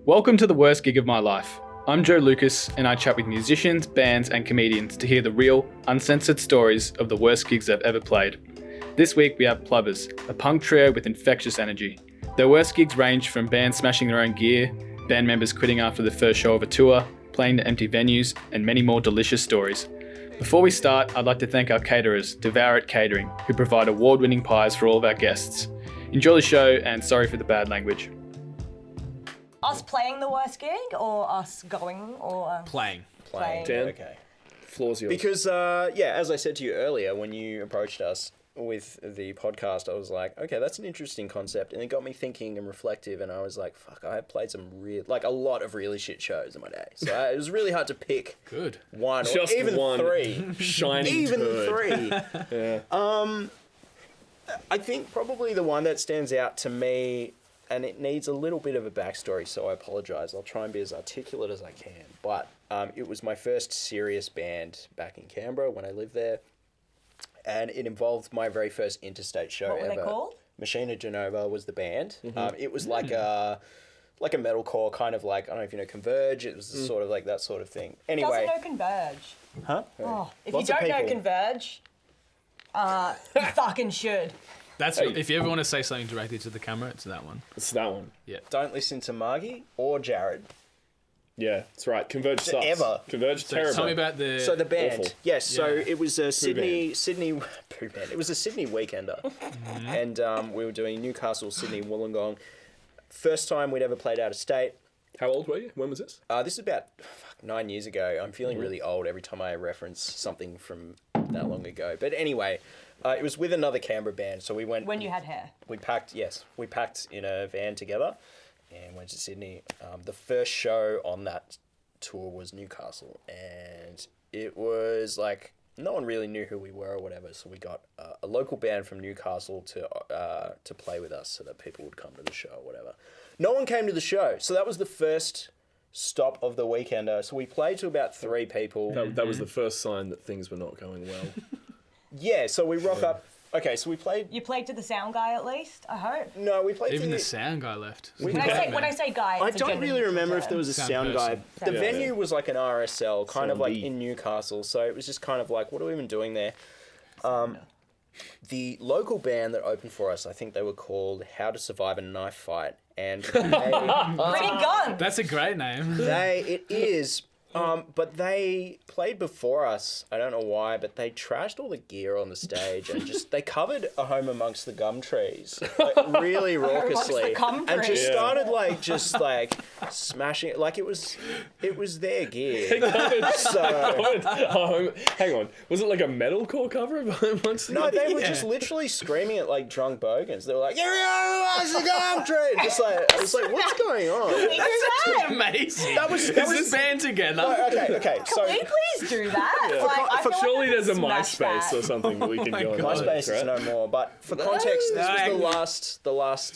Welcome to the worst gig of my life. I'm Joe Lucas, and I chat with musicians, bands, and comedians to hear the real, uncensored stories of the worst gigs they've ever played. This week we have Plovers, a punk trio with infectious energy. Their worst gigs range from bands smashing their own gear, band members quitting after the first show of a tour, playing to empty venues, and many more delicious stories. Before we start, I'd like to thank our caterers, Devour It Catering, who provide award-winning pies for all of our guests. Enjoy the show, and sorry for the bad language. Us playing the worst gig, or us going, or Playing. Dan? Okay. Floor's yours. Because, as I said to you earlier, when you approached us with the podcast, I was like, okay, that's an interesting concept. And it got me thinking and reflective. And I was like, fuck, I have played some a lot of really shit shows in my day. So it was really hard to pick Good. one Just or even one. three. Shining Even turd. three. Yeah. I think probably the one that stands out to me, and it needs a little bit of a backstory, so I apologise. I'll try and be as articulate as I can. But it was my first serious band back in Canberra when I lived there, and it involved my very first interstate show what were ever. they called? Machina Genova was the band. It was like a metalcore, kind of like, I don't know if you know Converge. It was sort of like that sort of thing. Anyway. Doesn't know Converge. Huh? Oh, if Lots you of don't know people. Converge, you fucking should. That's if you ever want to say something directly to the camera, it's that one. It's that one. Yeah. Don't listen to Margie or Jared. Yeah, that's right. Converge sucks. Ever. Converge So terrible. tell me about the. So the band, Awful. yes. So Yeah. it was a Sydney band. poo band. It was a Sydney weekender, and we were doing Newcastle, Sydney, Wollongong. First time we'd ever played out of state. How old were you? When was this? This is about 9 years ago. I'm feeling really old every time I reference something from that long ago. But anyway, it was with another Canberra band. So we went. When you had hair. We packed in a van together and went to Sydney. The first show on that tour was Newcastle, and it was like no one really knew who we were or whatever, so we got a local band from Newcastle to play with us so that people would come to the show or whatever. No one came to the show, so that was the first stop of the weekender. So we played to about 3 people. That was the first sign that things were not going well. Yeah, so we rock up. Okay, so we played. You played to the sound guy at least, I hope. No, we played Even to the sound guy left. When I say guy, I it's a don't gender really remember if term. there was a Sound sound guy. person. The Yeah. venue was like an RSL, kind of like Soundy. in Newcastle, so it was just kind of like, what are we even doing there? The local band that opened for us, I think they were called How to Survive a Knife Fight, and Pretty gun. That's a great name. it is. But they played before us. I don't know why, but they trashed all the gear on the stage and they covered A Home Amongst the Gum Trees like, really raucously, gum and just trees. started smashing it like it was their gear. So Hang on. Was it like a metalcore cover of Amongst the no, they were Yeah. just literally screaming it like drunk bogans. They were like, "Yeah, amongst the gum tree," just like I was like, "What's going on?" That's Amazing. That was Is this band together? okay. So Can we please do that? Like, I feel like Surely I there's a could smash MySpace that. or something that we can go on. God. MySpace is no more, but for context, this was the last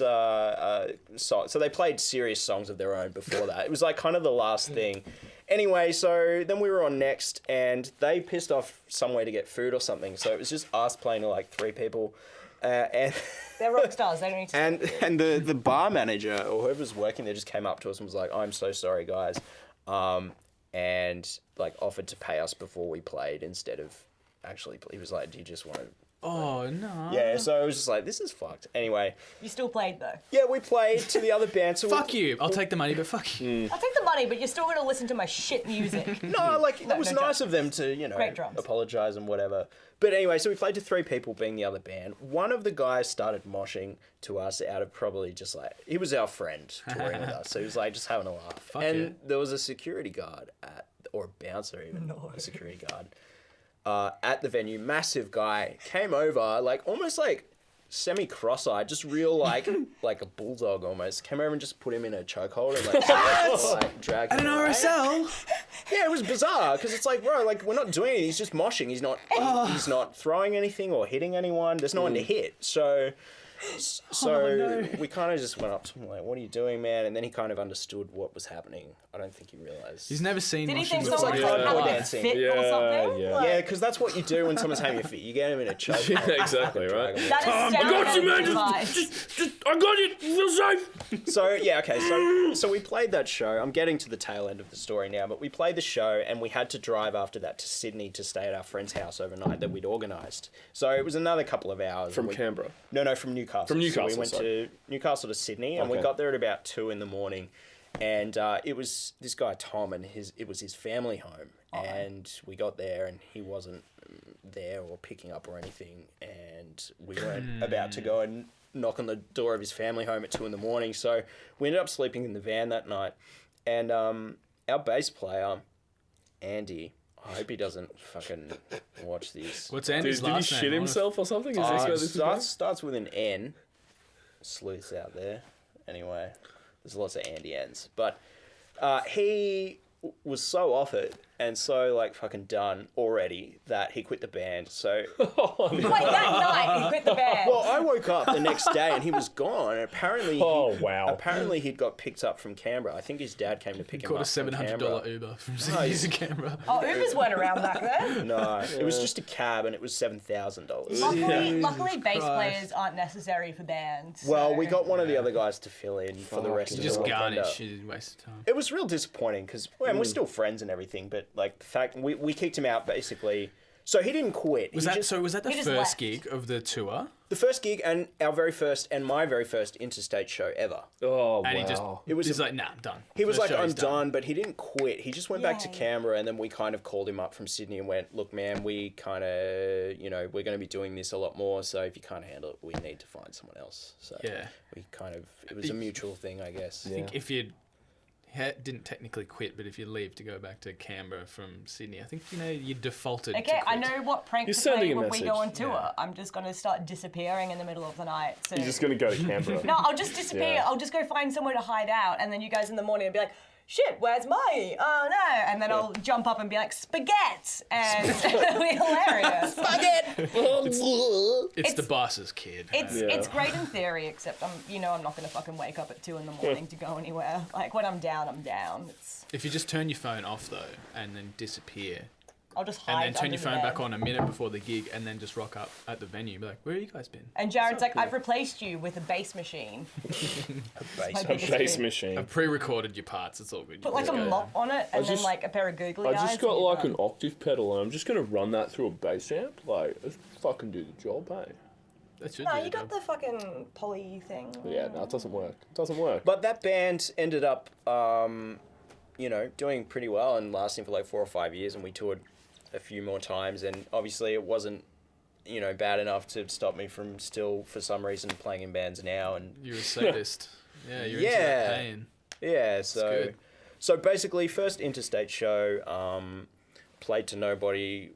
song. So they played serious songs of their own before that. It was like kind of the last thing. Anyway, so then we were on next, and they pissed off somewhere to get food or something. So it was just us playing to like 3 people, and They're rock stars. They don't need to. and the bar manager or whoever was working there just came up to us and was like, "I'm so sorry, guys," and like offered to pay us before we played instead of actually. He was like, "Do you just want to?" Oh no. Yeah, so I was just like, this is fucked. Anyway, You still played though. yeah, we played to the other band. So Fuck you. I'll take the money, but fuck you. I'll take the money, but you're still going to listen to my shit music. No, like, it was no nice jokes. of them to, Great drums. apologise and whatever. But anyway, so we played to 3 people being the other band. One of the guys started moshing to us out of probably just like, he was our friend touring with us. So he was like just having a laugh. Fuck and yeah. there was a security guard or a bouncer even, a security guard. At the venue, massive guy, came over, like almost like semi-cross-eyed, just real like a bulldog almost. Came over and just put him in a chokehold and like dragged him away. Yeah, it was bizarre because it's like, bro, like we're not doing it. He's just moshing. He's not throwing anything or hitting anyone. There's no one to hit. So So we kind of just went up to him like, "What are you doing, man?" And then he kind of understood what was happening. I don't think he realised. He's never seen. Did he mosh think before. someone was like like having a dancing. fit or Yeah, something? yeah. Like, Yeah, because that's what you do when someone's having a fit. You get him in a choke. Yeah, exactly, right? that is stereotypical advice. Just, I got it. Feel safe. So yeah, okay. So we played that show. I'm getting to the tail end of the story now, but we played the show and we had to drive after that to Sydney to stay at our friend's house overnight that we'd organised. So it was another couple of hours. From and we- Canberra. No, from Newcastle. From So Newcastle, we went sorry. to Newcastle to Sydney, and we Okay. got there at about 2 in the morning. And it was this guy Tom, and it was his family home. And we got there, and he wasn't there or picking up or anything. And we weren't about to go and knock on the door of his family home at 2 in the morning. So we ended up sleeping in the van that night. And our bass player, Andy, I hope he doesn't fucking watch this. What's Andy's Did he last name? shit himself or something? Is this where this is going? Starts with an N. Sleuths out there. Anyway, there's lots of Andy N's. But he was so off it and so like fucking done already that he quit the band. So Wait, that night he quit the band. well, I woke up the next day and he was gone. And apparently, Oh, wow. Apparently he'd got picked up from Canberra. I think his dad came to pick him Caught up. a from $700 Canberra. Uber from Sydney to Canberra. Oh, Ubers weren't around back then. No, it was just a cab and it was $7,000. Luckily, bass players aren't necessary for bands. Well, so- we got one of the other guys to fill in for the rest You of just the weekend. garnish. You didn't waste time. It was real disappointing because we're still friends and everything, but like the fact we kicked him out basically. So he didn't quit. Was He that just- so? Was that the he just first left. gig of the tour? the first gig and our very first and my very first interstate show ever? Oh, And wow. he just It was he's a- like, nah, I'm done. He was First like, show, I'm he's done, but he didn't quit. He just went back to Yay. Canberra, and then we kind of called him up from Sydney and went, look, man, we kind of, we're going to be doing this a lot more, so if you can't handle it, we need to find someone else. So Yeah. we kind of, it was a mutual thing, I guess. I think if you didn't technically quit, but if you leave to go back to Canberra from Sydney, I think you defaulted. Okay, to I quit. know what prank You're to sending play a when we go on message. tour. I'm just going to start disappearing in the middle of the night. So. You're just going to go to Canberra. No, I'll just disappear. Yeah. I'll just go find somewhere to hide out, and then you guys in the morning will be like, shit, where's Marty? Oh no. And then I'll jump up and be like, spaghetti! And it'll be hilarious. Spaghetti! It's the boss's kid. It's great in theory, except I'm not gonna fucking wake up at 2 in the morning to go anywhere. Like when I'm down, I'm down. If you just turn your phone off though, and then disappear, I'll just and hide then turn under your the phone back bed. on a minute before the gig, and then just rock up at the venue, be like, "Where have you guys been?" And Jared's like, I've replaced you with a bass machine. My biggest Bass fear. machine. I've pre-recorded your parts. It's all good. Put like a mop on it, and then just- like a pair of googly I eyes. just got and you're like done. an octave pedal and I'm just going to run that through a bass amp. Like, let's fucking do the job, hey? That should No, do you the got job. the fucking poly thing. Yeah, no, it doesn't work. It doesn't work. But that band ended up, doing pretty well and lasting for like 4 or 5 years, and we toured a few more times, and obviously it wasn't, bad enough to stop me from still, for some reason, playing in bands now, and You're a sadist. Yeah, you're into Yeah. that pain. yeah, good. so basically, first interstate show, played to nobody.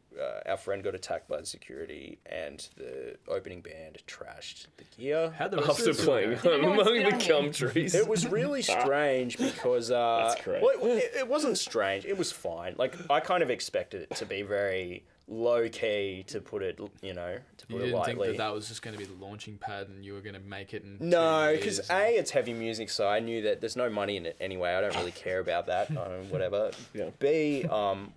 Our friend got attacked by the security, and the opening band trashed the gear. How'd the rest After of the playing tour go? no one among spit the on you? gum trees. It was really strange because great. well, it wasn't strange. It was fine. Like I kind of expected it to be very low key, to put it, to put You it didn't think lightly. that was just going to be the launching pad, and you were going to make it in 2 No, years, because and- it's heavy music, so I knew that there's no money in it anyway. I don't really care about that. Whatever. Yeah. B,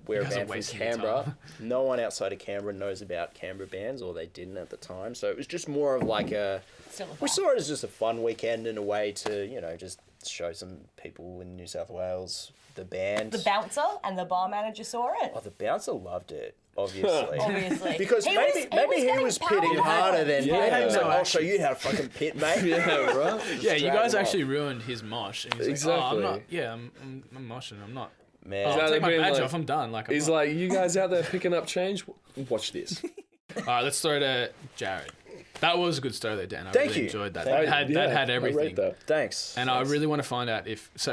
we're a guys are band from wasting your Canberra. time. No one outside of Canberra knows about Canberra bands, or they didn't at the time. So it was just more of like Still a we fact. saw it as just a fun weekend and a way to, just show some people in New South Wales the band. The bouncer and the bar manager saw it. Oh, the bouncer loved it, obviously. Obviously. Because maybe he getting was pitting pounded. harder than Yeah. he was like, No, I'll show you how to fucking pit, mate. Yeah, right? Yeah, you drag guys him up. actually ruined his mosh. And he's like, oh, I'm not. Exactly. Yeah, I'm moshing. I'm not. Man. I'll that take my being badge like- off. I'm done. Like, I'm He's not. like, you guys out there picking up change? Watch this. All right, let's throw to Jared. That was a good story there, Dan. I Thank really you. enjoyed that. Thank That you. had, that had I rate everything. that. Thanks. And I really want to find out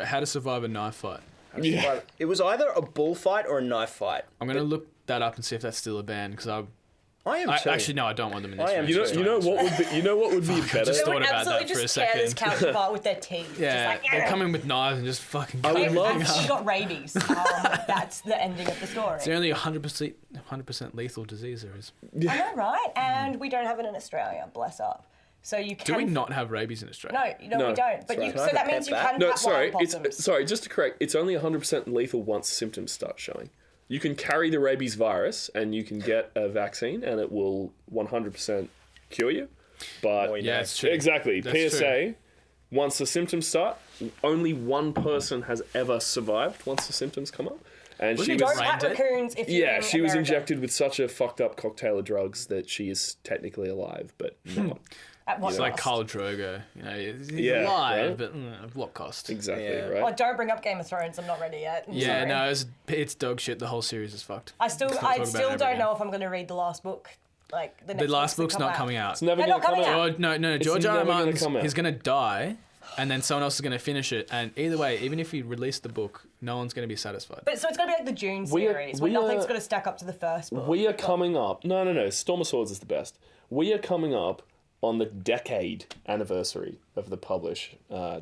how to survive a knife fight. Yeah. It was either a bullfight or a knife fight. I'm gonna look that up and see if that's still a band because I am too. actually no, I don't want them in this. I am room. too. Just You know throwing what this would be better? just They thought would about absolutely that for a just tear this second. couch apart with their teeth. Yeah, Just like, they come in with knives and just fucking. I cut would They've everything love- actually up. got rabies. That's the ending of the story. It's the only 100% lethal disease there is. I know, right? And we don't have it in Australia. Bless up. So you can. Do we not have rabies in Australia? No, No, we don't. But that's you, right. so Can I that have a means you pet can bat? No, have sorry. wild It's possums. sorry. Just to correct, it's only 100% lethal once symptoms start showing. You can carry the rabies virus and you can get a vaccine and it will 100% cure you. But Well, Yeah, it's true. exactly, That's PSA. Once the symptoms start, only one person has ever survived once the symptoms come up, and Wasn't she it was. Don't Brain pat dead? raccoons if you're Yeah, in she was America. injected with such a fucked up cocktail of drugs that she is technically alive, but not At what It's like cost? Khal Drogo. You know, he's Yeah, alive, right? but at what cost? exactly Yeah. right. Oh, don't bring up Game of Thrones. I'm not ready yet. I'm Yeah, sorry. no, it's dog shit. The whole series is fucked. I still Let's not talk about it ever don't again. know if I'm going to read the last book. Like the next The last books that book's come not coming out. It's never They're going not to come coming out. out. No. George R. never R. gonna Martin's come out. he's gonna die, and then someone else is gonna finish it. And either way, even if he released the book, no one's gonna be satisfied. But so it's going to be like the June We are- series, we where nothing's are- going to stack up to the first book. We are coming up. No. Storm of Swords is the best. We are coming up on the decade anniversary of the publish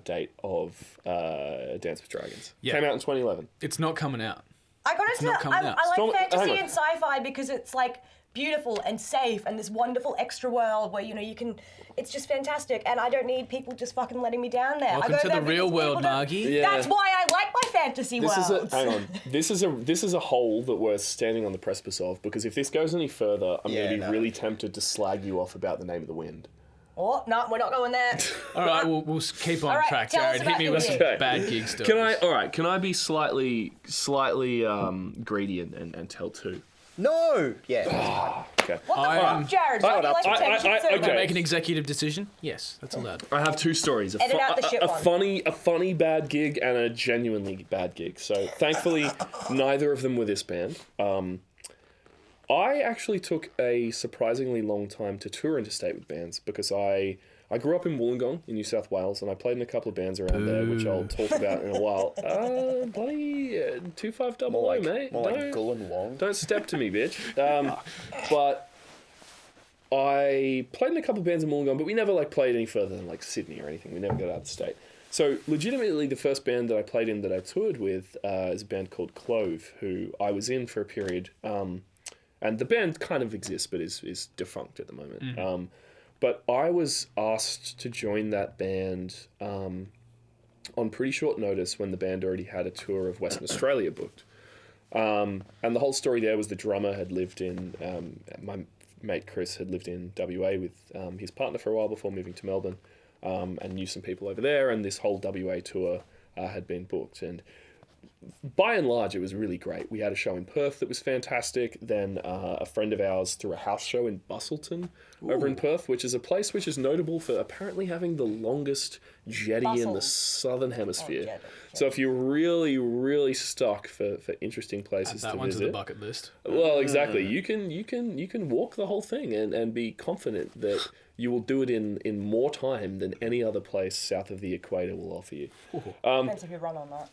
date of Dance with Dragons. Yeah. Came out in 2011. It's not coming out. I got It's into. not coming out. I Storm- like fantasy hang on. and sci-fi because it's like beautiful and safe and this wonderful extra world where you can. It's just fantastic, and I don't need people just fucking letting me down there. I Welcome go to there the real because world, people don't- Margie. Yeah. That's why I like my fantasy This is worlds. hang on. This is a hole that we're standing on the precipice of, because if this goes any further, I'm Yeah, going to be no. really tempted to slag you off about the name of the wind. Oh no, we're not going there. All right, we'll keep on All right, track. tell us Jared, hit about me your with some gig. Okay. bad gig stories. Can I be slightly greedy and tell two? No. Yeah. Okay. What the I'm- fuck, Jared? Why do you like I- attention so okay. Can I much? make an executive decision? Yes, that's allowed. I have two stories. Edit out the shit one. A funny bad gig and a genuinely bad gig. So thankfully, neither of them were this band. I actually took a surprisingly long time to tour interstate with bands because I grew up in Wollongong in New South Wales, and I played in a couple of bands around there, which I'll talk about in a while. Bloody 2500, More like mate. more like Gull and Wong. Don't step to me, bitch. But I played in a couple of bands in Wollongong, but we never played any further than Sydney or anything. We never got out of the state. So legitimately, the first band that I played in that I toured with is a band called Clove, who I was in for a period. And the band kind of exists, but is defunct at the moment. But I was asked to join that band on pretty short notice when the band already had a tour of Western Australia booked. And the whole story there was the drummer had lived in, my mate Chris had lived in WA with his partner for a while before moving to Melbourne, and knew some people over there, and this whole WA tour had been booked. And by and large, it was really great. We had a show in Perth that was fantastic. Then a friend of ours threw a house show in Bustleton over in Perth, which is a place which is notable for apparently having the longest jetty in the Bustles. southern hemisphere. jetty. So if you're really, really stuck for interesting places That to one's visit, on the bucket list. well, exactly. You can walk the whole thing and be confident that you will do it in more time than any other place south of the equator will offer you. Depends if you run on that.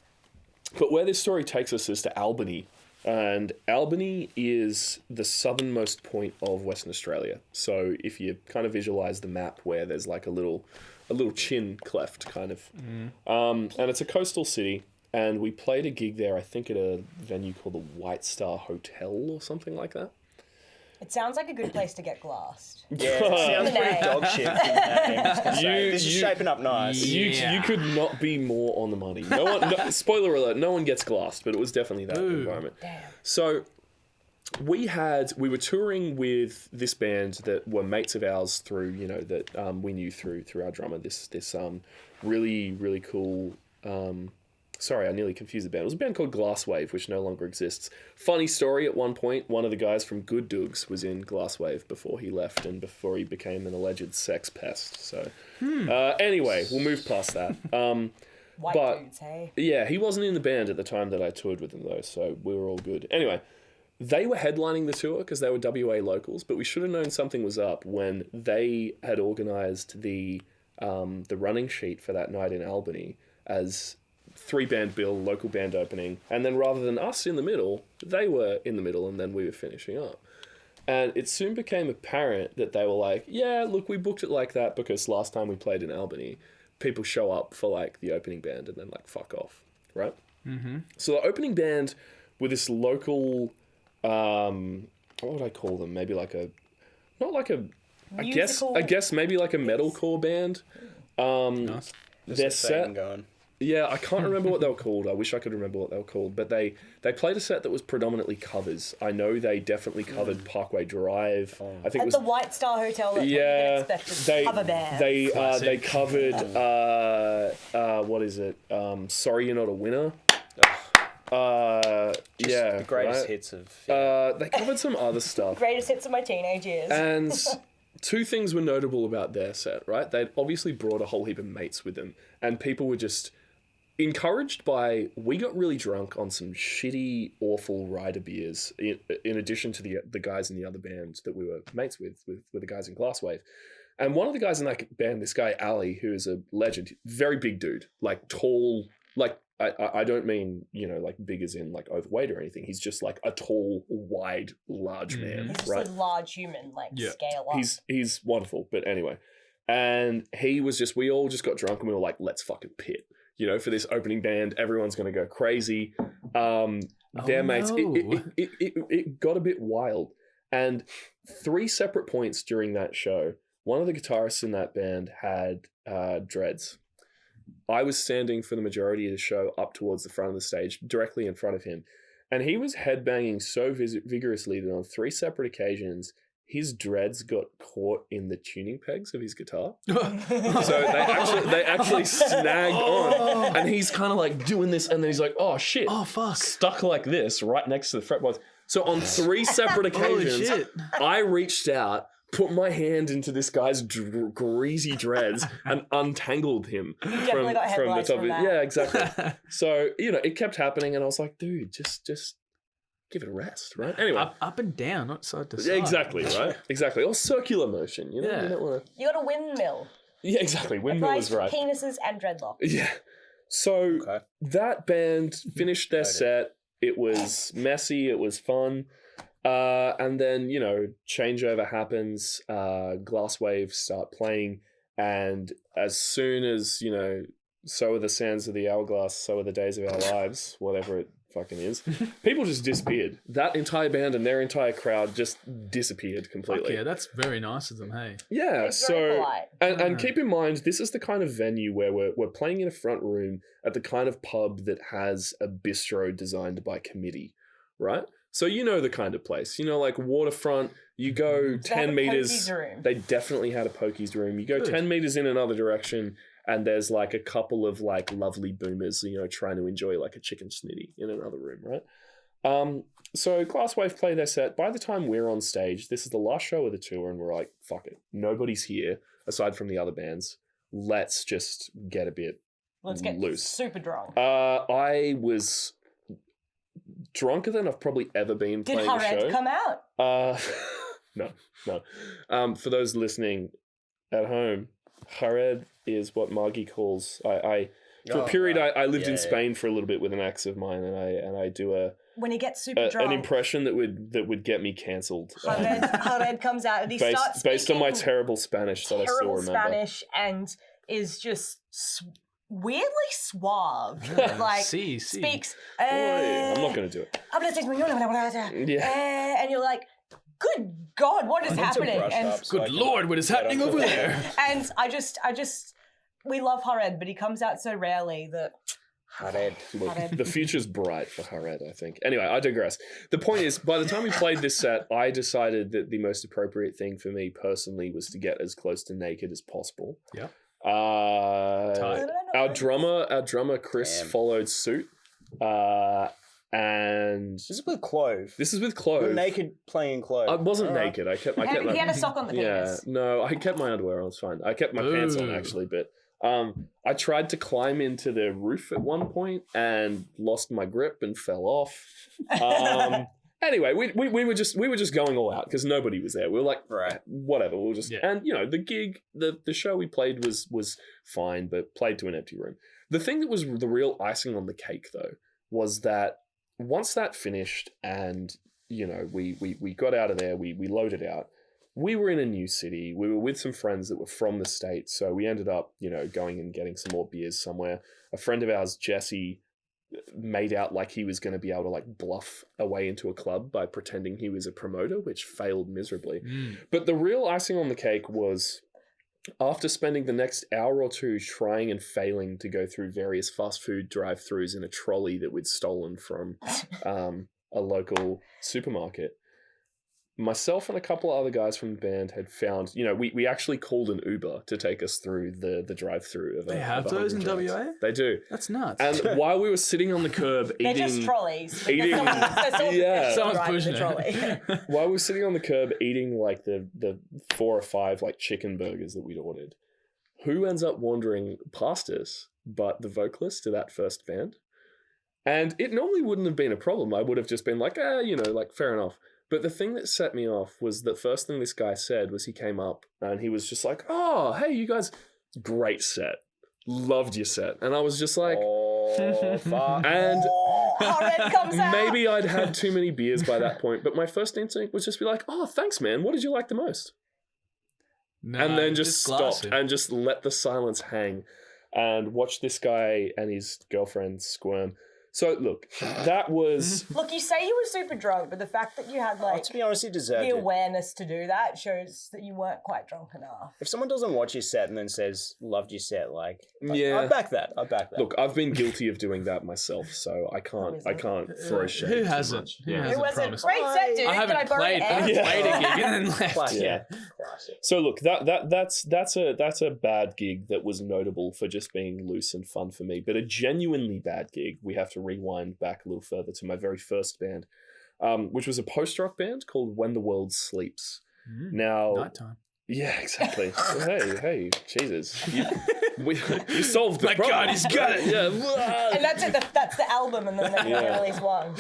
But where this story takes us is to Albany. And Albany is the southernmost point of Western Australia. So if you kind of visualize the map where there's a little chin cleft kind of. And it's a coastal city. And we played a gig there, I think at a venue called the White Star Hotel or something like that. It sounds like a good place to get glassed. Yeah, sounds The pretty name. dog shit. I was gonna say. This is You- shaping up nice. Yeah. You could not be more on the money. Spoiler alert, no one gets glassed, but it was definitely that environment. Damn. So we were touring with this band that were mates of ours through, that we knew through our drummer, this really, really cool, sorry, I nearly confused the band. It was a band called Glasswave, which no longer exists. Funny story, at one point, one of the guys from Good Doogs was in Glasswave before he left and before he became an alleged sex pest. So anyway, we'll move past that. White But- dudes, hey? Yeah, he wasn't in the band at the time that I toured with them, though, so we were all good. Anyway, they were headlining the tour because they were WA locals, but we should have known something was up when they had organised the running sheet for that night in Albany as 3-band bill, local band opening, and then rather than us in the middle, they were in the middle, and then we were finishing up. And it soon became apparent that they were like, yeah, look, we booked it like that because last time we played in Albany, people show up for the opening band and then fuck off, right? Mm-hmm. So the opening band were this local, what would I call them? Maybe not like a musical. I guess maybe like a metalcore band. Nice. Their There's a theme set. going. Yeah, I can't remember what they were called. I wish I could remember what they were called. But they played a set that was predominantly covers. I know they definitely covered Parkway Drive. I think At it was the White Star Hotel, that's what you can expect as cover band. they Classic. covered what is it? Sorry You're Not a Winner. Yeah, The greatest right? hits of. They covered some other stuff. Greatest hits of my teenage years. And two things were notable about their set, right? They'd obviously brought a whole heap of mates with them, and people were just encouraged by, we got really drunk on some shitty, awful Ryder beers, in addition to the guys in the other band that we were mates with the guys in Glasswave. And one of the guys in that band, this guy, Ali, who is a legend, very big dude, like tall, like, I don't mean, like big as in like overweight or anything. He's just like a tall, wide, large man, He's just right? a large human, Yeah. scale up. He's wonderful, but anyway. And he was just, we all just got drunk and we were like, let's fucking pit. For this opening band, everyone's going to go crazy. Their mates, no. it got a bit wild. And 3 separate points during that show, one of the guitarists in that band had dreads. I was standing for the majority of the show up towards the front of the stage, directly in front of him. And he was headbanging so vigorously that on 3 separate occasions, his dreads got caught in the tuning pegs of his guitar. So they actually snagged on. And he's kind of like doing this, and then he's like, oh shit. Oh, fuck. Stuck like this right next to the fretboards. So on 3 separate Holy occasions, shit. I reached out, put my hand into this guy's greasy dreads and untangled him definitely got head from the lice top from of it. that. Yeah, exactly. So, it kept happening, and I was like, dude, just give it a rest, right? Anyway. Up and down, not side to side. Yeah, exactly, right? Exactly. Or circular motion, Yeah. You don't want to... You got a windmill. Yeah, exactly. Windmill Applies is to right. penises and dreadlocks. Yeah. So Okay. that band finished their Noted. set. It was messy. It was fun. And then, changeover happens. Glasswave start playing. And as soon as, so are the sands of the hourglass, so are the days of our lives, whatever it fucking is, people just disappeared. That entire band and their entire crowd just disappeared Fuck completely. yeah, that's very nice of them, hey. Yeah, It's very so polite. and keep in mind, this is the kind of venue where we're playing in a front room at the kind of pub that has a bistro designed by committee, right? So the kind of place, like waterfront. You go They have 10 a meters. pokies room. They definitely had a pokies room. You go Good. 10 meters in another direction, and there's like a couple of like lovely boomers, trying to enjoy like a chicken snitty in another room, right? So Glasswave play their set. By the time we're on stage, this is the last show of the tour, and we're like, fuck it. Nobody's here aside from the other bands. Let's just get a bit Let's get loose. super drunk. I was drunker than I've probably ever been Did playing a show. Hared come out? No. For those listening at home, Hared is what Margie calls. For a period, right. I lived in Yeah, Spain for a little bit with an ex of mine, and I do When he gets super drunk, an impression that would get me cancelled. Hared comes out and he starts based on my speaking terrible Spanish that I still terrible remember. Spanish and is just weirdly suave. Like See. speaks. I'm not going to do it. Yeah. And you're like, good God, what is I need to happening? brush And, up so I Good can Lord, what is get happening on over the- there? and I just, we love Hared, but he comes out so rarely that Hared. Look, Hared. the future's bright for Hared, I think. Anyway, I digress. The point is, by the time we played this set, I decided that the most appropriate thing for me personally was to get as close to naked as possible. Yeah. I Our don't know. drummer Chris Damn. followed suit. And This is with Clove. this is with You're clothes. naked playing Clove. I wasn't Alright. naked. I kept he my had a sock on the yeah, penis. no, I kept my underwear on. It's fine. I kept my pants on Ooh. actually, but I tried to climb into the roof at one point and lost my grip and fell off. Anyway, we were just going all out because nobody was there. We were like, Right. whatever. We'll just Yeah. and the gig, the show we played was fine, but played to an empty room. The thing that was the real icing on the cake though was that once that finished and we got out of there, we loaded out. We were in a new city. We were with some friends that were from the States. So we ended up, going and getting some more beers somewhere. A friend of ours, Jesse, made out like he was going to be able to like bluff a way into a club by pretending he was a promoter, which failed miserably. But the real icing on the cake was after spending the next hour or two trying and failing to go through various fast food drive-thrus in a trolley that we'd stolen from a local supermarket, myself and a couple of other guys from the band had found, we actually called an Uber to take us through the drive-through of They have those in WA? They do. That's nuts. And while we were sitting on the curb They're eating... just trolleys. eating- Yeah. Someone's Driving pushing the it. trolley. While we were sitting on the curb eating like the 4 or 5 like chicken burgers that we'd ordered, who ends up wandering past us but the vocalist to that first band? And it normally wouldn't have been a problem. I would have just been like, fair enough. But the thing that set me off was the first thing this guy said was he came up and he was just like, "Oh, hey, you guys, great set. Loved your set." And I was just like, Oh, fuck. and Red comes out. maybe I'd had too many beers by that point, but my first instinct was just be like, "Oh, thanks, man. What did you like the most?" No, And then just glass stopped it. and just let the silence hang and watch this guy and his girlfriend squirm. So look, that was... Look, you say you were super drunk, but the fact that you had Oh, to be honest, he deserved the it. awareness to do that shows that you weren't quite drunk enough. If someone doesn't watch your set and then says, loved your set, Yeah. I'd back that. Look, I've been guilty of doing that myself, so I can't throw shade. Who too hasn't? much. Who Yeah. hasn't It was a promised? great set, dude. I Can haven't I borrow played. I an haven't amp? played a gig and then left. Classic. Yeah. Classic. So look, that's a bad gig that was notable for just being loose and fun for me. But a genuinely bad gig, we have to rewind back a little further to my very first band, which was a post-rock band called When the World Sleeps. Now, Nighttime. yeah, exactly. hey, Jesus, you solved the My problem. God, he's got it. Yeah, And that's it. That's the album, and then they Yeah. release one.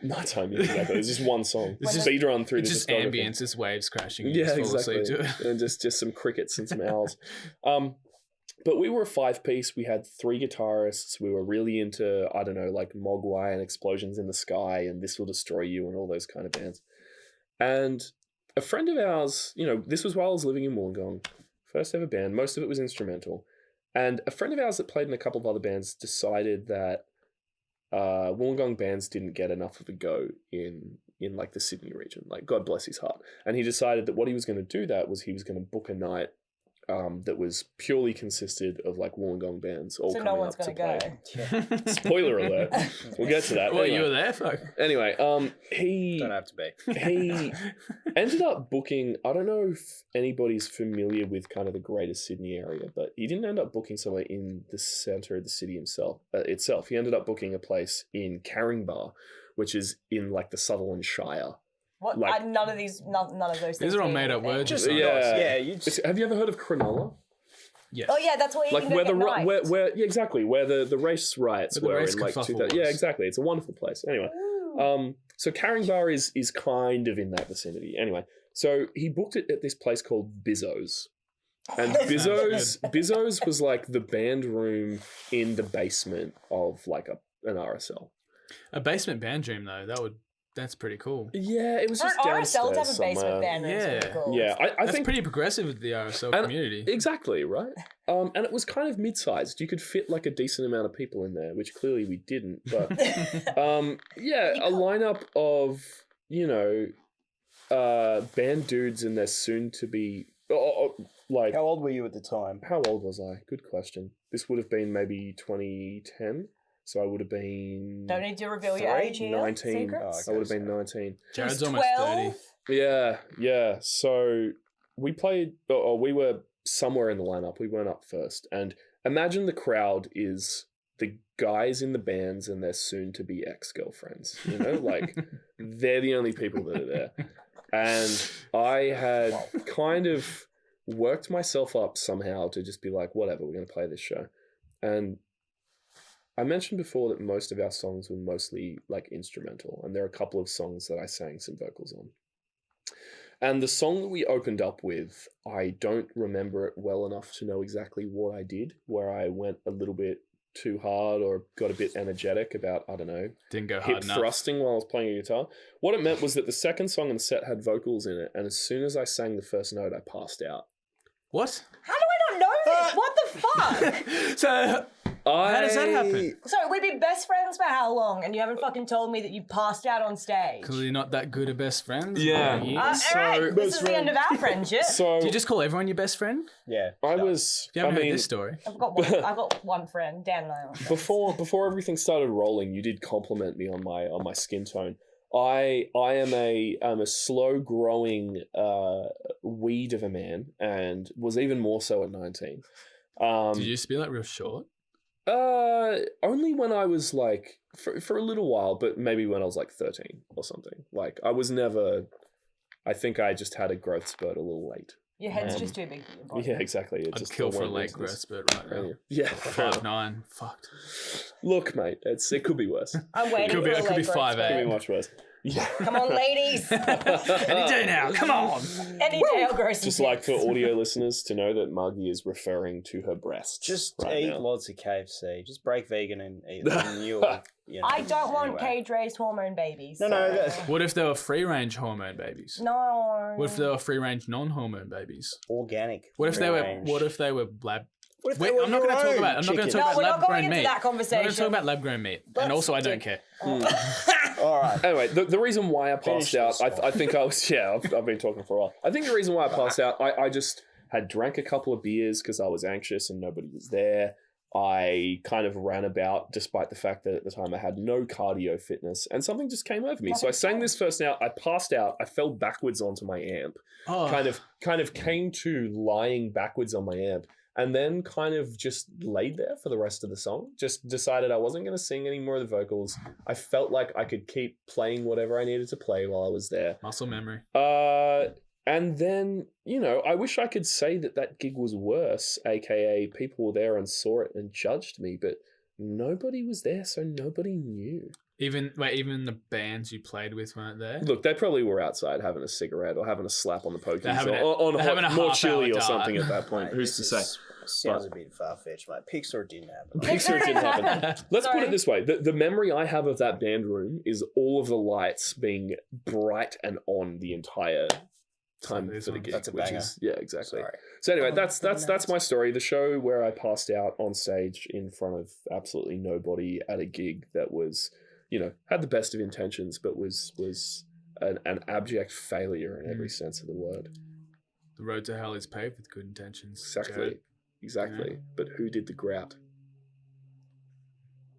nighttime. Yeah, exactly. It's just one song. It's Just just- speed run through It's the just discography. ambience, it's waves crashing. You Yeah, just fall exactly. asleep to it. And just some crickets and some owls. But we were a 5-piece. We had 3 guitarists. We were really into, I don't know, like Mogwai and Explosions in the Sky and This Will Destroy You and all those kind of bands. And a friend of ours, this was while I was living in Wollongong, first ever band. Most of it was instrumental. And a friend of ours that played in a couple of other bands decided that Wollongong bands didn't get enough of a go in like the Sydney region. Like, God bless his heart. And he decided that what he was going to do he was going to book a night that was purely consisted of like Wollongong bands all So coming no one's up to gonna play. go. Spoiler alert. We'll get to that. Well, Anyway. you were there, fuck. Anyway, he Don't have to be. he ended up booking, I don't know if anybody's familiar with kind of the greater Sydney area, but he didn't end up booking somewhere in the centre of the city itself. He ended up booking a place in Caringbah, which is in like the Sutherland Shire. What? Like- None of those things. These are all mean made up anything. words. Just Yeah. yeah, you just, Have you ever heard of Cronulla? Yes. Oh yeah, that's where you Like can go where the get ri- knifed. where yeah, exactly, where the race riots Where the were race in like kerfuffle 2000. Yeah, was. exactly. It's a wonderful place. Anyway, so Caringbah is kind of in that vicinity. Anyway, so he booked it at this place called Bizzo's. And Bizzo's was like the band room in the basement of like an RSL. A basement band dream, though. That's pretty cool. Yeah, it was For an just downstairs RSL to have a somewhere. basement band room is Yeah. pretty cool. Yeah, I That's think pretty progressive with the RSL And- community. exactly right. And it was kind of mid-sized. You could fit like a decent amount of people in there, which clearly we didn't. But yeah, a lineup of band dudes and their soon to be like. how old were you at the time? How old was I? Good question. This would have been maybe 2010. So I would have been Don't need to reveal your age here. 19. Secrets. I would have been 19. Jared's He's almost 12. 30. Yeah. So we played, or we were somewhere in the lineup. We weren't up first. And imagine the crowd is the guys in the bands and their soon-to-be ex-girlfriends. Like they're the only people that are there. And I had kind of worked myself up somehow to just be like, whatever, we're going to play this show. And I mentioned before that most of our songs were mostly like instrumental, and there are a couple of songs that I sang some vocals on. And the song that we opened up with, I don't remember it well enough to know exactly what I did, where I went a little bit too hard or got a bit energetic about, I don't know, Didn't go hip hard enough. thrusting while I was playing a guitar. What it meant was that the second song in the set had vocals in it, and as soon as I sang the first note, I passed out. What? How do I not know this? What the fuck? So How does that happen? So we've been best friends for how long? And you haven't fucking told me that you passed out on stage. Because you're not that good at best friends. Yeah. Maggie. All right, this is the end of our friendship. So Do you just call everyone your best friend? Yeah. I was. If you haven't I heard mean, this story. I've got one friend, Dan and I. are friends. before everything started rolling, you did compliment me on my skin tone. I am a slow growing weed of a man, and was even more so at 19. Did you used to be like real short? Only when I was like for a little while, but maybe when I was like 13 or something. Like I was never. I think I just had a growth spurt a little late. Your head's just too big for your body. Yeah, exactly. It I'd just kill for a won't late business. growth spurt right now. Yeah, fair enough. 5'9", fucked. Look, mate, it could be worse. I'm waiting Could be- for it a could be late growth 5'8". spurt. Could be much worse. Yeah. Come on, ladies. Any day now, come on. Any day I'll grow some Just like for tits. audio listeners to know that Margie is referring to her breasts. Just right eat now. lots of KFC. Just break vegan and eat them. And you'll, you know, I don't want anyway. cage-raised hormone babies. No, no. That, What if they were free-range hormone babies? No. What if they were free-range non-hormone babies? organic. What if they were? free-range. What if they were lab? What if Wait, they were I'm not going to your talk own about. I'm not going to chicken? talk No, we're about not going lab-grown into meat. that I'm not going to conversation. talk about lab-grown meat, and Let's also I don't do- care. All right. Anyway, the reason why I passed Finish out, this I think I was, I've been talking for a while. I think the reason why I passed out, I just had drank a couple of beers because I was anxious and nobody was there. I kind of ran about despite the fact that at the time I had no cardio fitness and something just came over me. So I sang this first out, I passed out, I fell backwards onto my amp, Oh, kind of came to lying backwards on my amp. And then kind of just laid there for the rest of the song. Just decided I wasn't going to sing any more of the vocals. I felt like I could keep playing whatever I needed to play while I was there. muscle memory. And then, I wish I could say that gig was worse, aka people were there and saw it and judged me, but nobody was there, so nobody knew. Even the bands you played with weren't there. Look, they probably were outside having a cigarette or having a slap on the pokies They're having or on they're having a more half-hour chili or dart. something at that point. Mate, Who's to this say? Sounds a bit far-fetched, mate. Pixar didn't happen. Pixar didn't happen. Let's put Sorry. it this way. The memory I have of that band room is all of the lights being bright and on the entire time So this for the one- gig. That's a which banger. is, yeah, exactly. Sorry. So anyway, Oh, that's my story. The show where I passed out on stage in front of absolutely nobody at a gig that was, had the best of intentions, but was an abject failure in every sense of the word. The road to hell is paved with good intentions. Exactly. Jared. Exactly. Yeah. But who did the grout?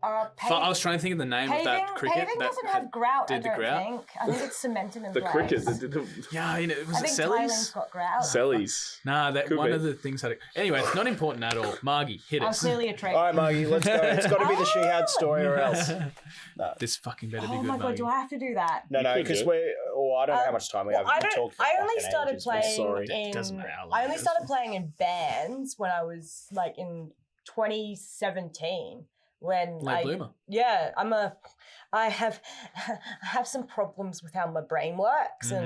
I was trying to think of the name of that cricket. Paving that doesn't have grout, did I the don't grout? think. I think it's cemented in The place. cricket that did the Yeah, was I it think Thailand's Sellies? got grout. Sellies. Nah, that Could one be. of the things had it. Anyway, it's not important at all. Margie, hit I'm us. clearly a traitor. All right, Margie, let's go. It's got to be the she had story or else. No, This fucking better be Oh good, my god, Margie. do I have to do that? no, could because do. we're. Oh, I don't know how much time we have. I We've don't. talked for I only fucking started ages. We're playing sorry. in. Doesn't matter how long I it only is. started playing in bands when I was like in 2017. When Late bloomer. Yeah, I have some problems with how my brain works, Mm-hmm.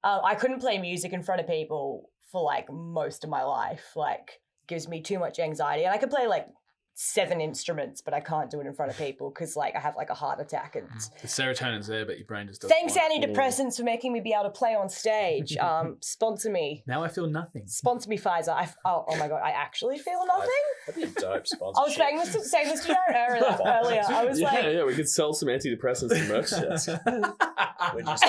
and I couldn't play music in front of people for like most of my life. Like, gives me too much anxiety, and I could play like 7 instruments, but I can't do it in front of people because like I have like a heart attack. And The serotonin's there, but your brain just doesn't. thanks want it. antidepressants for making me be able to play on stage. Sponsor me. Now I feel nothing. Sponsor me, Pfizer. Oh my god, I actually feel nothing. That'd be a dope I was sponsorship. saying this to Jared earlier. I was like, Yeah, we could sell some antidepressants and merch shirts. We're just,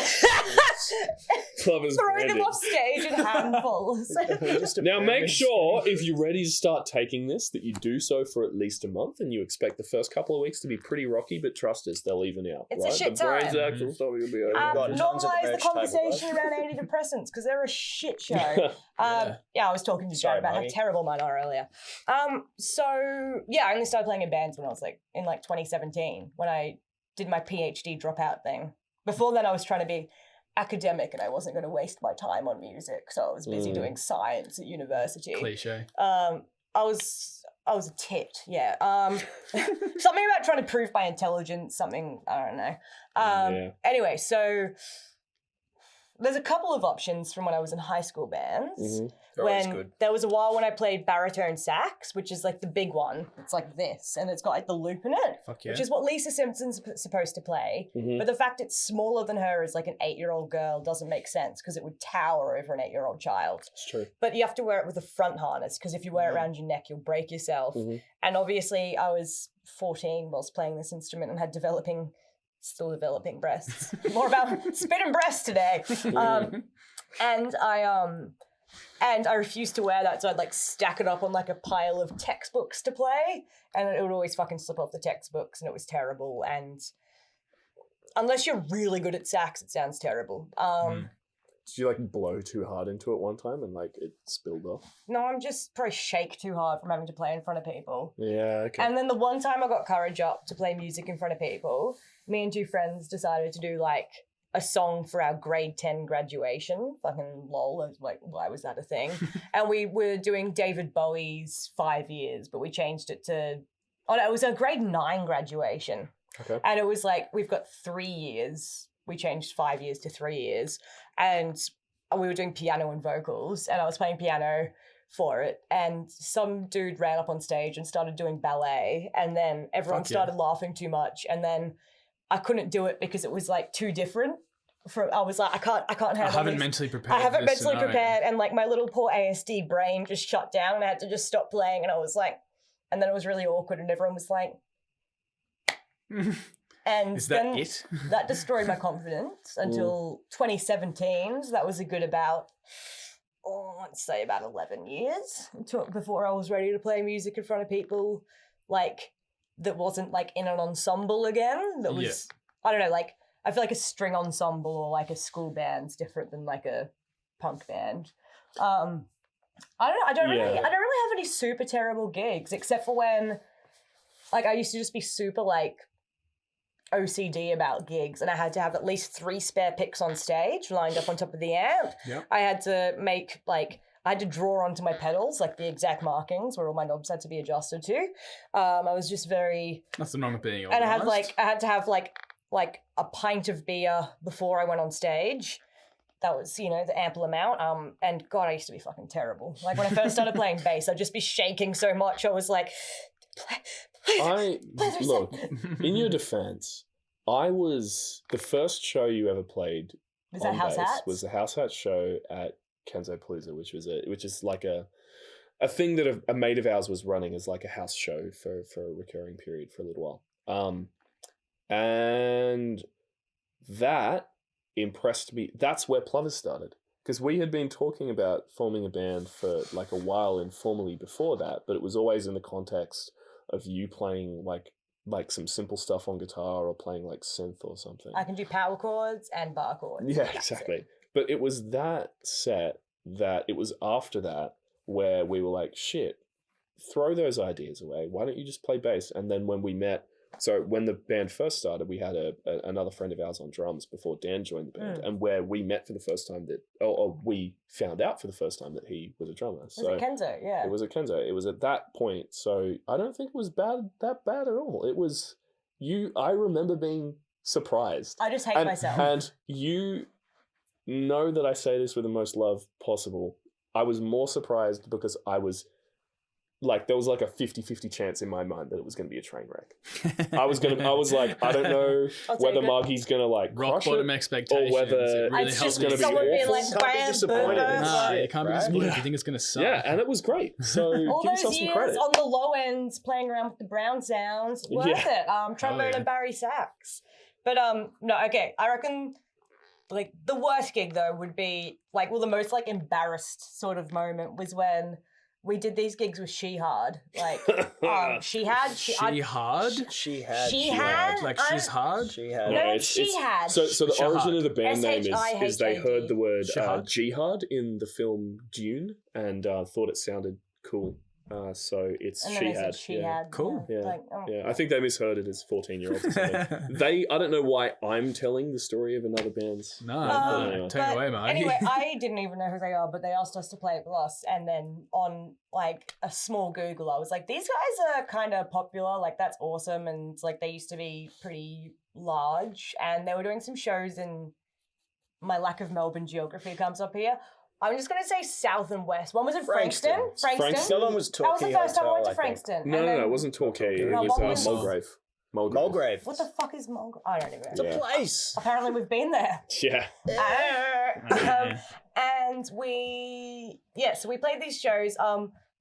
Plovers throwing them branding. off stage in handfuls. we're just a Now make branding sure scheme. if you're ready to start taking this that you do so for at least a month, and you expect the first couple of weeks to be pretty rocky, but trust us, they'll even out. It's a right? shit the brain's time. actual stuff will be over. got tons at the Normalize the merch table, conversation guys. around antidepressants because they're a shit show. Yeah, I was talking to Sorry, Jared about how Maggie. terrible mine are earlier. So yeah, I only started playing in bands when I was like in like 2017 when I did my PhD dropout thing. Before then, I was trying to be academic and I wasn't going to waste my time on music, so I was busy doing science at university. Cliche. I was a tit, yeah. Something about trying to prove my intelligence, something, I don't know. Yeah. Anyway, so there's a couple of options from when I was in high school bands. Mm-hmm. They're always When good. there was a while when I played baritone sax, which is like the big one. It's like this, and it's got like the loop in it, Fuck yeah. which is what Lisa Simpson's supposed to play. Mhm. But the fact it's smaller than her as like an 8-year-old girl doesn't make sense because it would tower over an 8-year-old child. It's true. But you have to wear it with a front harness because if you wear it Mhm. around your neck, you'll break yourself. Mhm. And obviously, I was 14 whilst playing this instrument and had still developing breasts. More about spit and breasts today. And I refused to wear that, so I'd like stack it up on like a pile of textbooks to play, and it would always fucking slip off the textbooks, and it was terrible. And unless you're really good at sax, it sounds terrible. Did you like blow too hard into it one time and like it spilled off? No, I'm just probably shake too hard from having to play in front of people. Yeah, okay. And then the one time I got courage up to play music in front of people, me and 2 friends decided to do like a song for our grade 10 graduation. Fucking lol. I was like, why was that a thing? And we were doing David Bowie's 5 Years, but we changed it to, oh no, it was a grade 9 graduation. Okay. And it was like, we've got 3 years. We changed 5 years to 3 years. And we were doing piano and vocals, and I was playing piano for it. And some dude ran up on stage and started doing ballet. And then everyone Fuck yeah. started laughing too much. And then I couldn't do it because it was like too different. I was like, I can't handle I haven't this. mentally prepared. I haven't for this mentally scenario. prepared, and like my little poor ASD brain just shut down, and I had to just stop playing. And I was like, and then it was really awkward, and everyone was like, and Is that then it? that destroyed my confidence until 2017. So that was a good about, let's say about 11 years before I was ready to play music in front of people, like that wasn't like in an ensemble again. That was I don't know, like I feel like a string ensemble or like a school band's different than like a punk band. I don't really have any super terrible gigs except for when like I used to just be super like OCD about gigs, and I had to have at least 3 spare picks on stage lined up on top of the amp. Yep. I had to I had to draw onto my pedals like the exact markings where all my knobs had to be adjusted to. I was just very, Nothing wrong with being and organised. I had to have like a pint of beer before I went on stage. That was, the ample amount. And God, I used to be fucking terrible. Like when I first started playing bass, I'd just be shaking so much. I was like, Look, in your defense, the first show you ever played was that on House bass Hats? was the House Hats show at Kenzo Palooza, which is like a thing that a mate of ours was running as like a house show for a recurring period for a little while. And that impressed me. That's where Plovers started. Because we had been talking about forming a band for like a while informally before that, but it was always in the context of you playing like some simple stuff on guitar or playing like synth or something. I can do power chords and bar chords. Yeah, That's exactly. it. But it was that set that it was after that where we were like, shit, throw those ideas away. Why don't you just play bass? And then when we met, so when the band first started, we had another friend of ours on drums before Dan joined the band, and where we met for the first time we found out for the first time that he was a drummer. Was it Kenzo? Yeah. It was at Kenzo. It was at that point. So I don't think it was that bad at all. It was I remember being surprised. I just hate myself. And you know that I say this with the most love possible. I was more surprised because I was like, there was like a 50-50 chance in my mind that it was going to be a train wreck. I was like, I don't know whether Margie's going to like Rock crush bottom it, expectations. or whether It really It's helps just gonna be someone being awful. like, Can't be bam, disappointed. boom, It's Nah, shit, you can't be right? disappointed Yeah. if you think it's going to suck. Yeah, and it was great. So all give those yourself some years credit. on the low ends playing around with the brown sounds, worth Yeah. it. Trombone yeah. and Barry sax. But no, okay. I reckon like the worst gig though would be like, well, the most like embarrassed sort of moment was when we did these gigs with She Hard. Like she had She hard? She had. Like she's hard? She had. No, it's- She Had. So the Shahad. origin of the band name is they SHIHAD. heard the word Shahad. jihad in the film Dune and thought it sounded cool. So it's And then She they said Had. She yeah. Had. Cool. Yeah. Like, Yeah, I think they misheard it as 14-year-olds or something. I don't know why I'm telling the story of another band's. No, anyway. take it away, Margie. Anyway, I didn't even know who they are, but they asked us to play it with us. And then on like a small Google, I was like, these guys are kind of popular. Like, that's awesome. And it's like they used to be pretty large. And they were doing some shows in my lack of Melbourne geography comes up here. I'm just going to say south and west. One was in Frankston. The other one was That was the Torquay first time I went to Hotel, I think. Frankston. No, And no, then- it wasn't Torquay. It No, was what was- Mulgrave. Mulgrave. What the fuck is Mulgrave? I don't even know. It's a Yeah. place. Apparently we've been there. Yeah. And so we played these shows.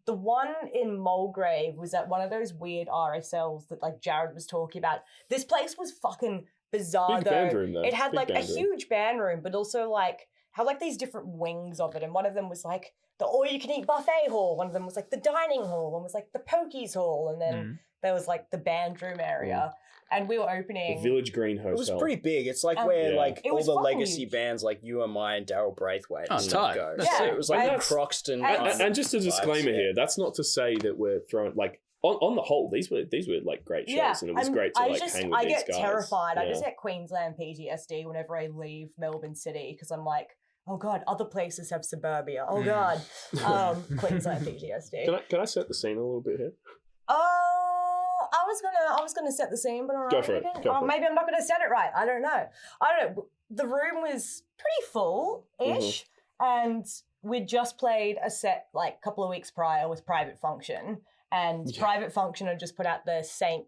The one in Mulgrave was at one of those weird RSLs that like Jared was talking about. This place was fucking bizarre Big though. band room, though. It had Big like a band room. huge band room, but also like had like these different wings of it. And one of them was like the all-you-can-eat buffet hall. One of them was like the dining hall. One was like the pokies hall. And then there was like the band room area. And we were The opening. Village Green Hotel. It was pretty big. It's like Um, where Yeah. like It all was the fucking legacy huge. bands like You and I and Daryl Braithwaite and stuff tight. go. That's So sick. it was like And- Croxton. and- kind of And just a disclaimer vibes, here, that's not to say that we're throwing like on the whole, these were like great shows, and it was and great to like hang with I these get guys. terrified. I Yeah. just get Queensland PTSD whenever I leave Melbourne City because I'm like, oh god, other places have suburbia. Oh god, Queensland PTSD. Can I set the scene a little bit here? I was gonna set the scene, but alright. Go for it, again. go for it. Maybe I'm not gonna set it right. I don't know. The room was pretty full-ish, Mm-hmm. and we'd just played a set like a couple of weeks prior with Private Function. And Private Function had just put out the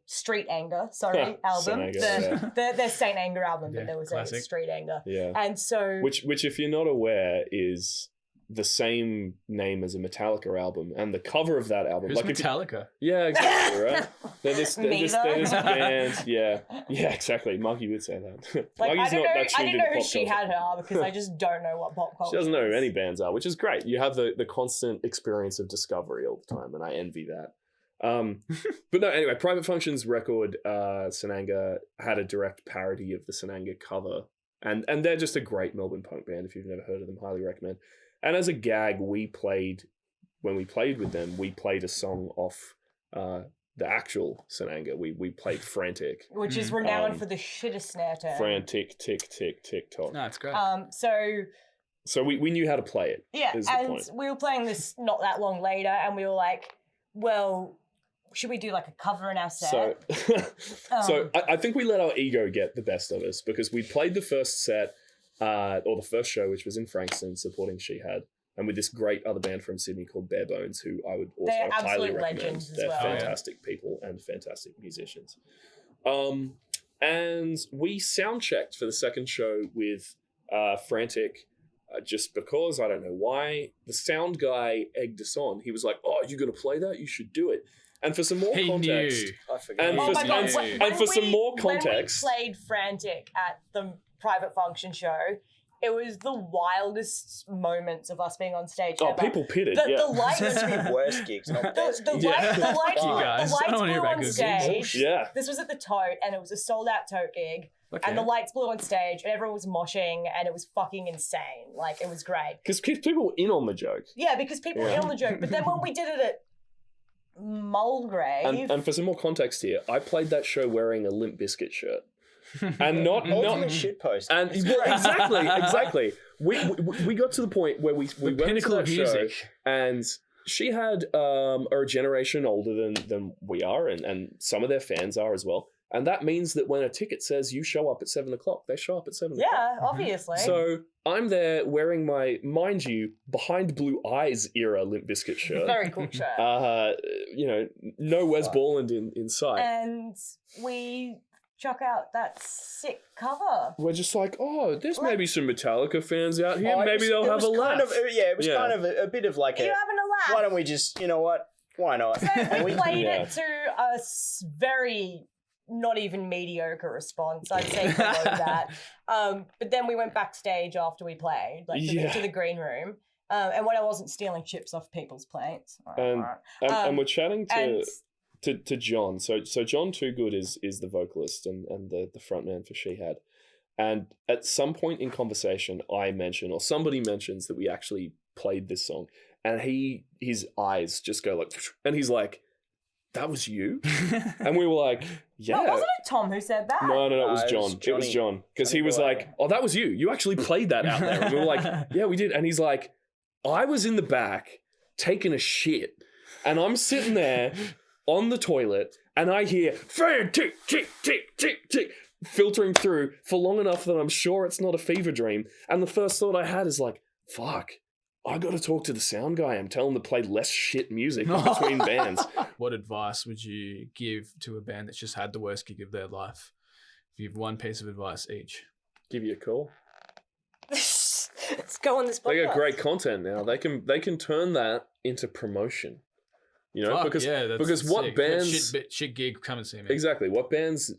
Street Anger, Saint album. Anger, The Saint Anger album, Yeah, but there was classic. a Street Anger. Yeah. And so Which, if you're not aware, is the same name as a Metallica album, and the cover of that album. Who's if you- Metallica? yeah, exactly, right? They're this Neither. band. Yeah, exactly. Marky would say that. like Marky's not that I tuned didn't into know who pop she culture. had her because I just don't know what pop culture She doesn't know who is. any bands are, which is great. You have the constant experience of discovery all the time, and I envy that. But no, anyway, Private Function's record, Sananga, had a direct parody of the Sananga cover. And they're just a great Melbourne punk band. If you've never heard of them, highly recommend. And as a gag, when we played with them, we played a song off the actual Sananga. We played Frantic. Which is renowned Um, for the shittest snare turn. Frantic, tick, tick, tick, tock. No, it's great. So we knew how to play it. Yeah, is the and point. we were playing this not that long later, and we were like, well, should we do like a cover in our set? So I think we let our ego get the best of us because we played the first set, or the first show, which was in Frankston, supporting She Had, and with this great other band from Sydney called Bare Bones, who I would also They're highly absolute recommend. legends as They're well. fantastic people and fantastic musicians. And we sound checked for the second show with Frantic. Just because, I don't know why, the sound guy egged us on. He was like, "Oh, you're going to play that? You should do it." And for some more He context, knew. I forget. And Oh for my some- god! and When for some more when context- we played Frantic at the Private Function show, it was the wildest moments of us being on stage. oh, ever. people pitted. The, Yeah. the lights, Supposed to be worst gigs, not best the gigs. lights, the lights, You were- guys. the I don't lights wanna hear blew about on good stage. Yeah. This was at the Tote, and it was a sold-out Tote gig. Okay. And the lights blew on stage, and everyone was moshing, and it was fucking insane. Like, it was great. Because people were in on the joke. Yeah, because people were Yeah. in on the joke. But then when we did it at Mulgrave, And for some more context here, I played that show wearing a Limp Bizkit shirt. And not Ultimate shitpost. and well, exactly. We got to the point where we went to pinnacle that of show, music. and she had are a generation older than we are, and some of their fans are as well. And that means that when a ticket says you show up at 7 o'clock, they show up at 7 o'clock. yeah, obviously. So I'm there wearing my, mind you, Behind Blue Eyes era Limp Bizkit shirt. Very cool shirt. No Wes Borland in sight. And we chuck out that sick cover. We're just like, oh, there's maybe some Metallica fans out here. Oh, Maybe they'll have a laugh. It was Yeah. kind of a bit of like Are you a, having a laugh? why don't we just, you know what? Why not? So we played Yeah. it to a very not even mediocre response. I'd say below that. But then we went backstage after we played, like to the green room. And when I wasn't stealing chips off people's plates. And we're chatting and to John. So John Toogood is the vocalist and the frontman for She Had. And at some point in conversation, I mention, or somebody mentions, that we actually played this song. And his eyes just go like, and he's like, "That was you?" And we were like, "Yeah." No, wasn't it Tom who said that? No, it was it was John. It was Johnny. John. Because he Johnny was Boy. like, "Oh, that was you. You actually played that out there." And we were like, "Yeah, we did." And he's like, "I was in the back taking a shit. And I'm sitting there on the toilet and I hear, Fran, tick, tick, tick, tick, tick. filtering through for long enough that I'm sure it's not a fever dream. And the first thought I had is like, fuck, I got to talk to the sound guy and tell him to play less shit music in between bands. What advice would you give to a band that's just had the worst gig of their life? If you have one piece of advice each. Give you a call. Let's go on this podcast. They got great content now. They can turn that into promotion. You know, Fuck, because yeah, that's because what sick. bands Shit gig, come and see me. exactly what bands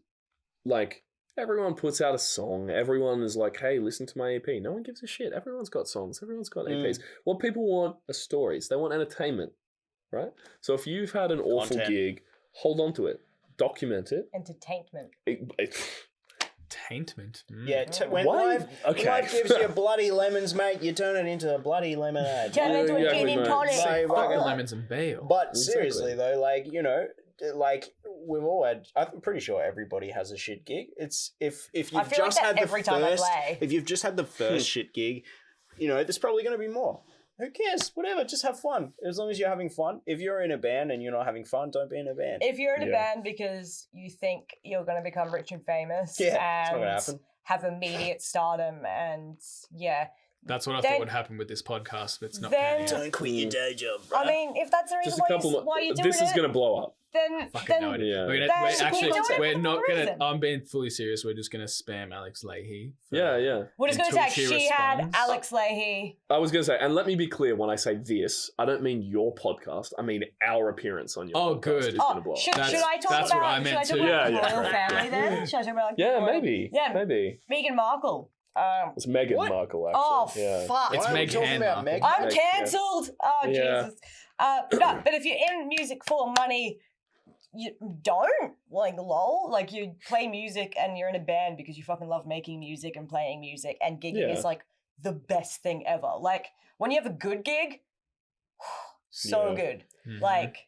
like. Everyone puts out a song. Everyone is like, "Hey, listen to my EP." No one gives a shit. Everyone's got songs. Everyone's got EPs. What people want are stories. They want entertainment, right? So if you've had an awful Content. gig, hold on to it, document it. Entertainment. Taintment. Yeah, when Why? life, Okay. life gives you bloody lemons, mate, you turn it into a bloody lemonade. Turn it into a Yeah, gin and mate. tonic. Like, Fucking fuck. lemons and bail. But Exactly. seriously though, like, you know, like we've all had. I'm pretty sure everybody has a shit gig. It's if you've I feel like just that had the every time I first, play. if you've just had the first shit gig, you know, there's probably going to be more. Who cares? Whatever, just have fun. As long as you're having fun. If you're in a band and you're not having fun, don't be in a band. If you're in a Yeah. band because you think you're going to become rich and famous Yeah, it's not and gonna happen. have immediate stardom and yeah. That's what I Then- thought would happen with this podcast, but it's not then- panning out. quit your day job, bro. I mean, if that's the reason Just a couple. why you're doing This is it, going to blow up. then Fucking no idea. Yeah. We're That's actually, cool. Don't we're have not a gonna. reason. I'm being fully serious. We're just gonna spam Alex Leahy. for- Yeah. we're just going to Until say she she had responds. Alex Leahy. I was going to say, and let me be clear when I say this, I don't mean your podcast. I mean our appearance on your Oh, podcast good. is going to Oh, blow should, up. That's- should I talk that's about, what I should meant I talk too. about Yeah, the yeah. royal family then? Should I talk about like, the Yeah, royal- maybe. Yeah, Maybe. Meghan Markle. It's Meghan What? Markle, Oh, actually. Yeah. fuck. It's Why are we Meg talking Han about Markle. Meg? I'm Meg, yeah. cancelled. Oh, Yeah. Jesus. No, but if you're in music for money, you don't like lol. Like you play music and you're in a band because you fucking love making music and playing music, and gigging Yeah. is like the best thing ever. Like when you have a good gig, so Yeah. good. Mhm. Like,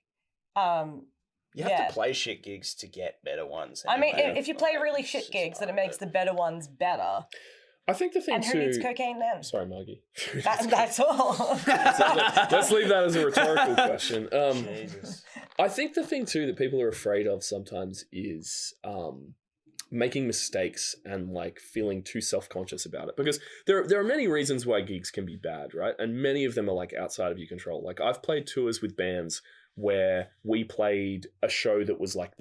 You have yeah. to play shit gigs to get better ones. I mean, anyway. if you play really It's shit just gigs, then it like makes the better ones better. I think the thing And who too. needs cocaine then? Sorry, Margie. That's all. Let's leave that as a rhetorical question. Jesus. I think the thing too that people are afraid of sometimes is making mistakes and like feeling too self-conscious about it, because there are many reasons why gigs can be bad, right? And many of them are like outside of your control. Like I've played tours with bands where we played a show that was like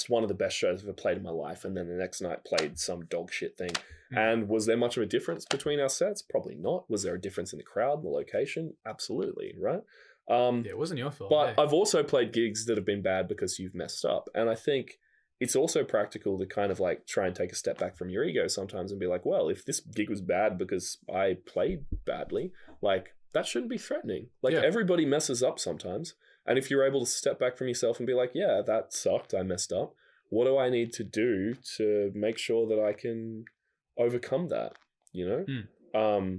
one of the best shows I've ever played in my life, and then the next night played some dog shit thing. And was there much of a difference between our sets? Probably not. Was there a difference in the crowd, the location? Absolutely, right? Yeah, it wasn't your fault. But yeah. I've also played gigs that have been bad because you've messed up. And I think it's also practical to kind of like try and take a step back from your ego sometimes and be like, well, if this gig was bad because I played badly, like that shouldn't be threatening. Like Yeah. everybody messes up sometimes. And if you're able to step back from yourself and be like, yeah, that sucked, I messed up. What do I need to do to make sure that I can overcome that, you know?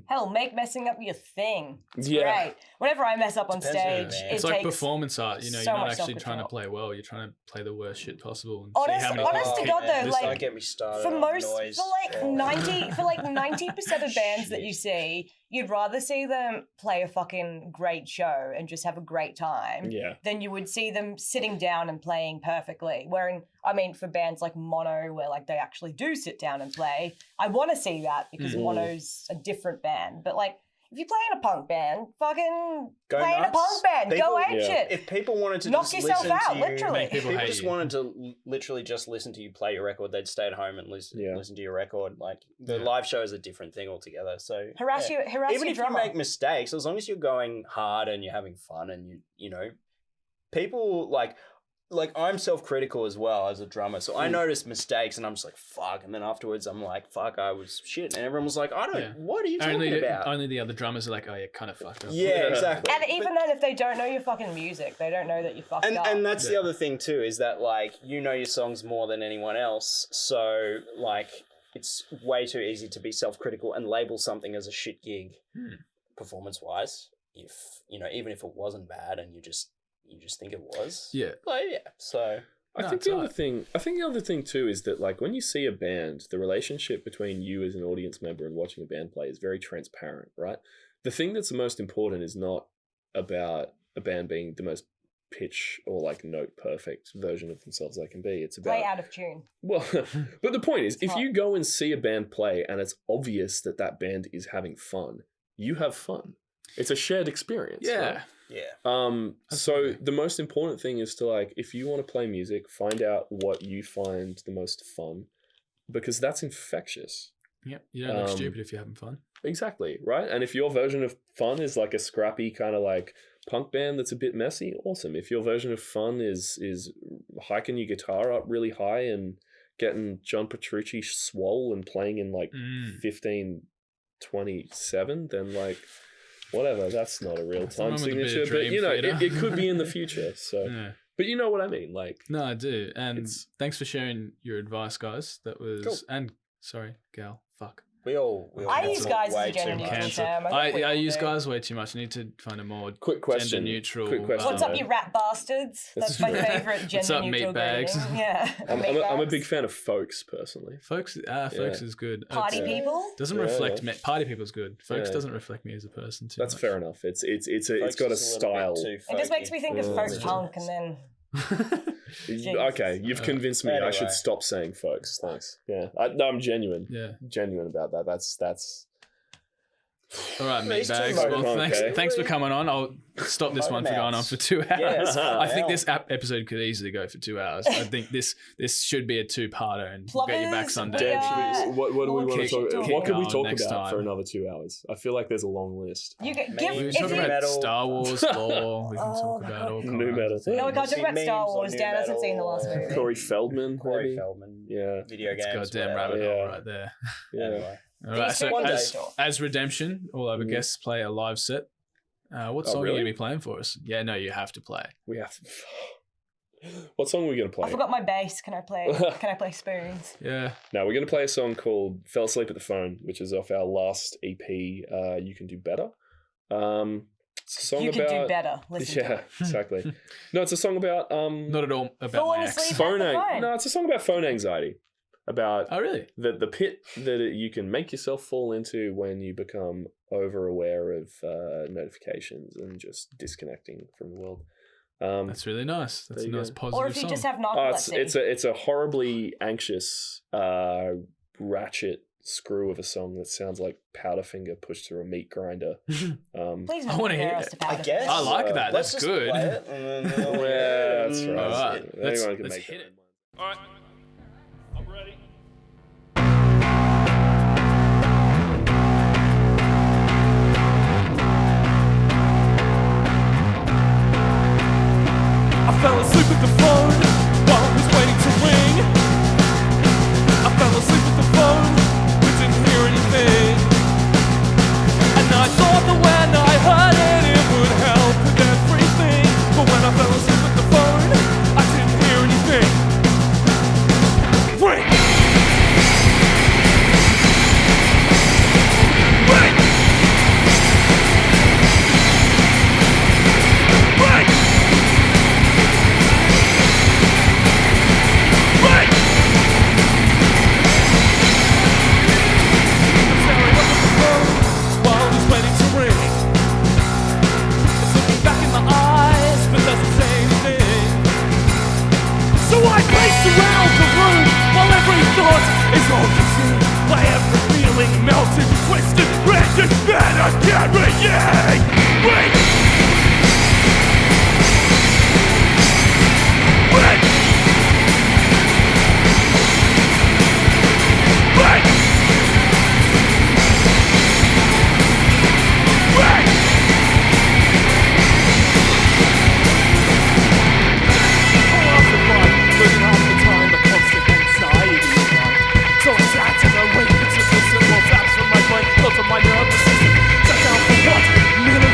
Hell, make messing up your thing. It's Yeah. great. Whenever I mess up on Depends on the stage, band. it It's like takes performance art. You know, so you're not much actually trying to self-control. play well. You're trying to play the worst shit possible and Honest- see how many honest people to keep God, though, this like, up. Don't get me started for on most noise. for Oh. 90% of bands that you see, you'd rather see them play a fucking great show and just have a great time Yeah. than you would see them sitting down and playing perfectly. For bands like Mono, where like they actually do sit down and play, I want to see that because Mono's a different band. But like, if you play in a punk band, fucking Go play in a nuts. punk band, go People- ape Yeah. shit. If people wanted to Knock just yourself listen out, to you, literally. Make people hate just you. wanted to literally just listen to you play your record, they'd stay at home and listen to your record. Like the Yeah. live show is a different thing altogether. So Harass yeah. your Even if drummer. you make mistakes, as long as you're going hard and you're having fun and you know, people like I'm self-critical as well as a drummer, so I notice mistakes and I'm just like fuck, and then afterwards I'm like fuck, I was shit, and everyone was like, I don't, Yeah. what are you talking about? Only the other drummers are like, oh, yeah, kind of fucked up. Yeah, exactly. And even then, if they don't know your fucking music, they don't know that you fucked up. And that's the Yeah. other thing too, is that like you know your songs more than anyone else, so like it's way too easy to be self-critical and label something as a shit gig performance-wise, if you know, even if it wasn't bad and you just think it was. Yeah. Like, yeah. So I No, think it's the alright. other thing too is that like when you see a band, the relationship between you as an audience member and watching a band play is very transparent, right? The thing that's the most important is not about a band being the most pitch or like note perfect version of themselves they can be. It's about Play out of tune. well, but the point is, if hot. you go and see a band play and it's obvious that that band is having fun, you have fun. It's a shared experience. Yeah. Right? Yeah. So the most important thing is to like, if you want to play music, find out what you find the most fun, because that's infectious. Yep. You don't look stupid if you're having fun. Exactly, right? And if your version of fun is like a scrappy kind of like punk band that's a bit messy, awesome. If your version of fun is hiking your guitar up really high and getting John Petrucci swole and playing in like 1527, then like whatever, that's not a real time signature, but you know, it could be in the future. So, Yeah. but you know what I mean? Like, No, I do. And It's- thanks for sharing your advice, guys. That was Cool. and sorry, gal. Fuck. We all I get use to guys way as a gender too neutral much. term. I use guys way too much. I need to find a more quick question. gender neutral. Quick question. What's up, you rat bastards? That's my favourite gender What's up, neutral meatbags? greeting. Yeah. I'm a Meatbags. big fan of folks personally. Folks, folks is good. Party It's, people. doesn't Yeah. reflect me. Party people's good. Folks Yeah. doesn't reflect me as a person too That's much. fair enough. It's Folks got a is little style. bit too It just makes folky. me think of Yeah. folk punk, and then Okay, you've convinced me. I should Anyway. stop saying folks. Thanks. Yeah, no, I'm genuine. Yeah. Genuine about that. That's. All right, These two meatbags. motor Well, punk, thanks, eh? thanks for coming on. I'll stop this one for going on for 2 hours. Yeah, it's fine. I think Hell. this episode could easily go for 2 hours. I think this should be a two-parter, and we'll get you back Plovers, someday. we are- What do we We'll want to keep talk? talking What could we on talk next about time. for another 2 hours? I feel like there's a long list. you get Maybe give. We we If can talk talk you, about metal. Star Wars, lore. We can talk about all New kinds metal. of things. no, we can't talk about Memes Star on Wars. new Dan hasn't seen the metal last or- movie. Corey Feldman, Corey maybe? Feldman. Yeah. Video It's games. goddamn whatever. rabbit hole Yeah. right there. Yeah. Anyway. All right, These so two One day. as redemption, all our guests play a live set. What song are really? you going to be playing for us? Yeah, no, you have to play. We have to. What song are we gonna play? I forgot my bass. Can I play? Can I play spoons? Yeah. No, we're gonna play a song called "Fell Asleep at the Phone," which is off our last EP. You Can Do Better. It's a song You about. can do better. Listen to Yeah, it. exactly. No, it's a song about Not at all about Falling my ex. asleep. phone. at the phone. No, it's a song about phone anxiety. About Oh, really? the pit that you can make yourself fall into when you become over aware of notifications and just disconnecting from the world. That's really nice. That's a There you nice go. positive Or if you song. just have Oh, it's narcolepsy. it's a horribly anxious ratchet screw of a song that sounds like Powderfinger pushed through a meat grinder. Please I don't wanna compare hear us it. to I Powder guess. Finger. I like that. Let's That's just good. play it and then- Yeah, that's right. All right. Anyone Let's can hit make it. that. All right, I'm ready. I fell asleep at the phone while it was waiting to ring. I fell asleep at the phone, but didn't hear anything. And I thought that when I heard it, it would help with everything. But when I fell asleep at the phone, I didn't hear anything. Ring! Ring! Ring! Ring! Staring up at the phone while it was waiting to ring. It's looking back in my eyes, but doesn't say anything. So I paced around the room while every thought is all consumed by every feeling melted, twisted, rendered, better carrying. Ring! Ring! Ring! Ring! Oh, I'll survive, but half the time the constant anxiety is right. So I sat and I waited to listen while taps from my brain, not from my nervous system. Sat down for what? Minute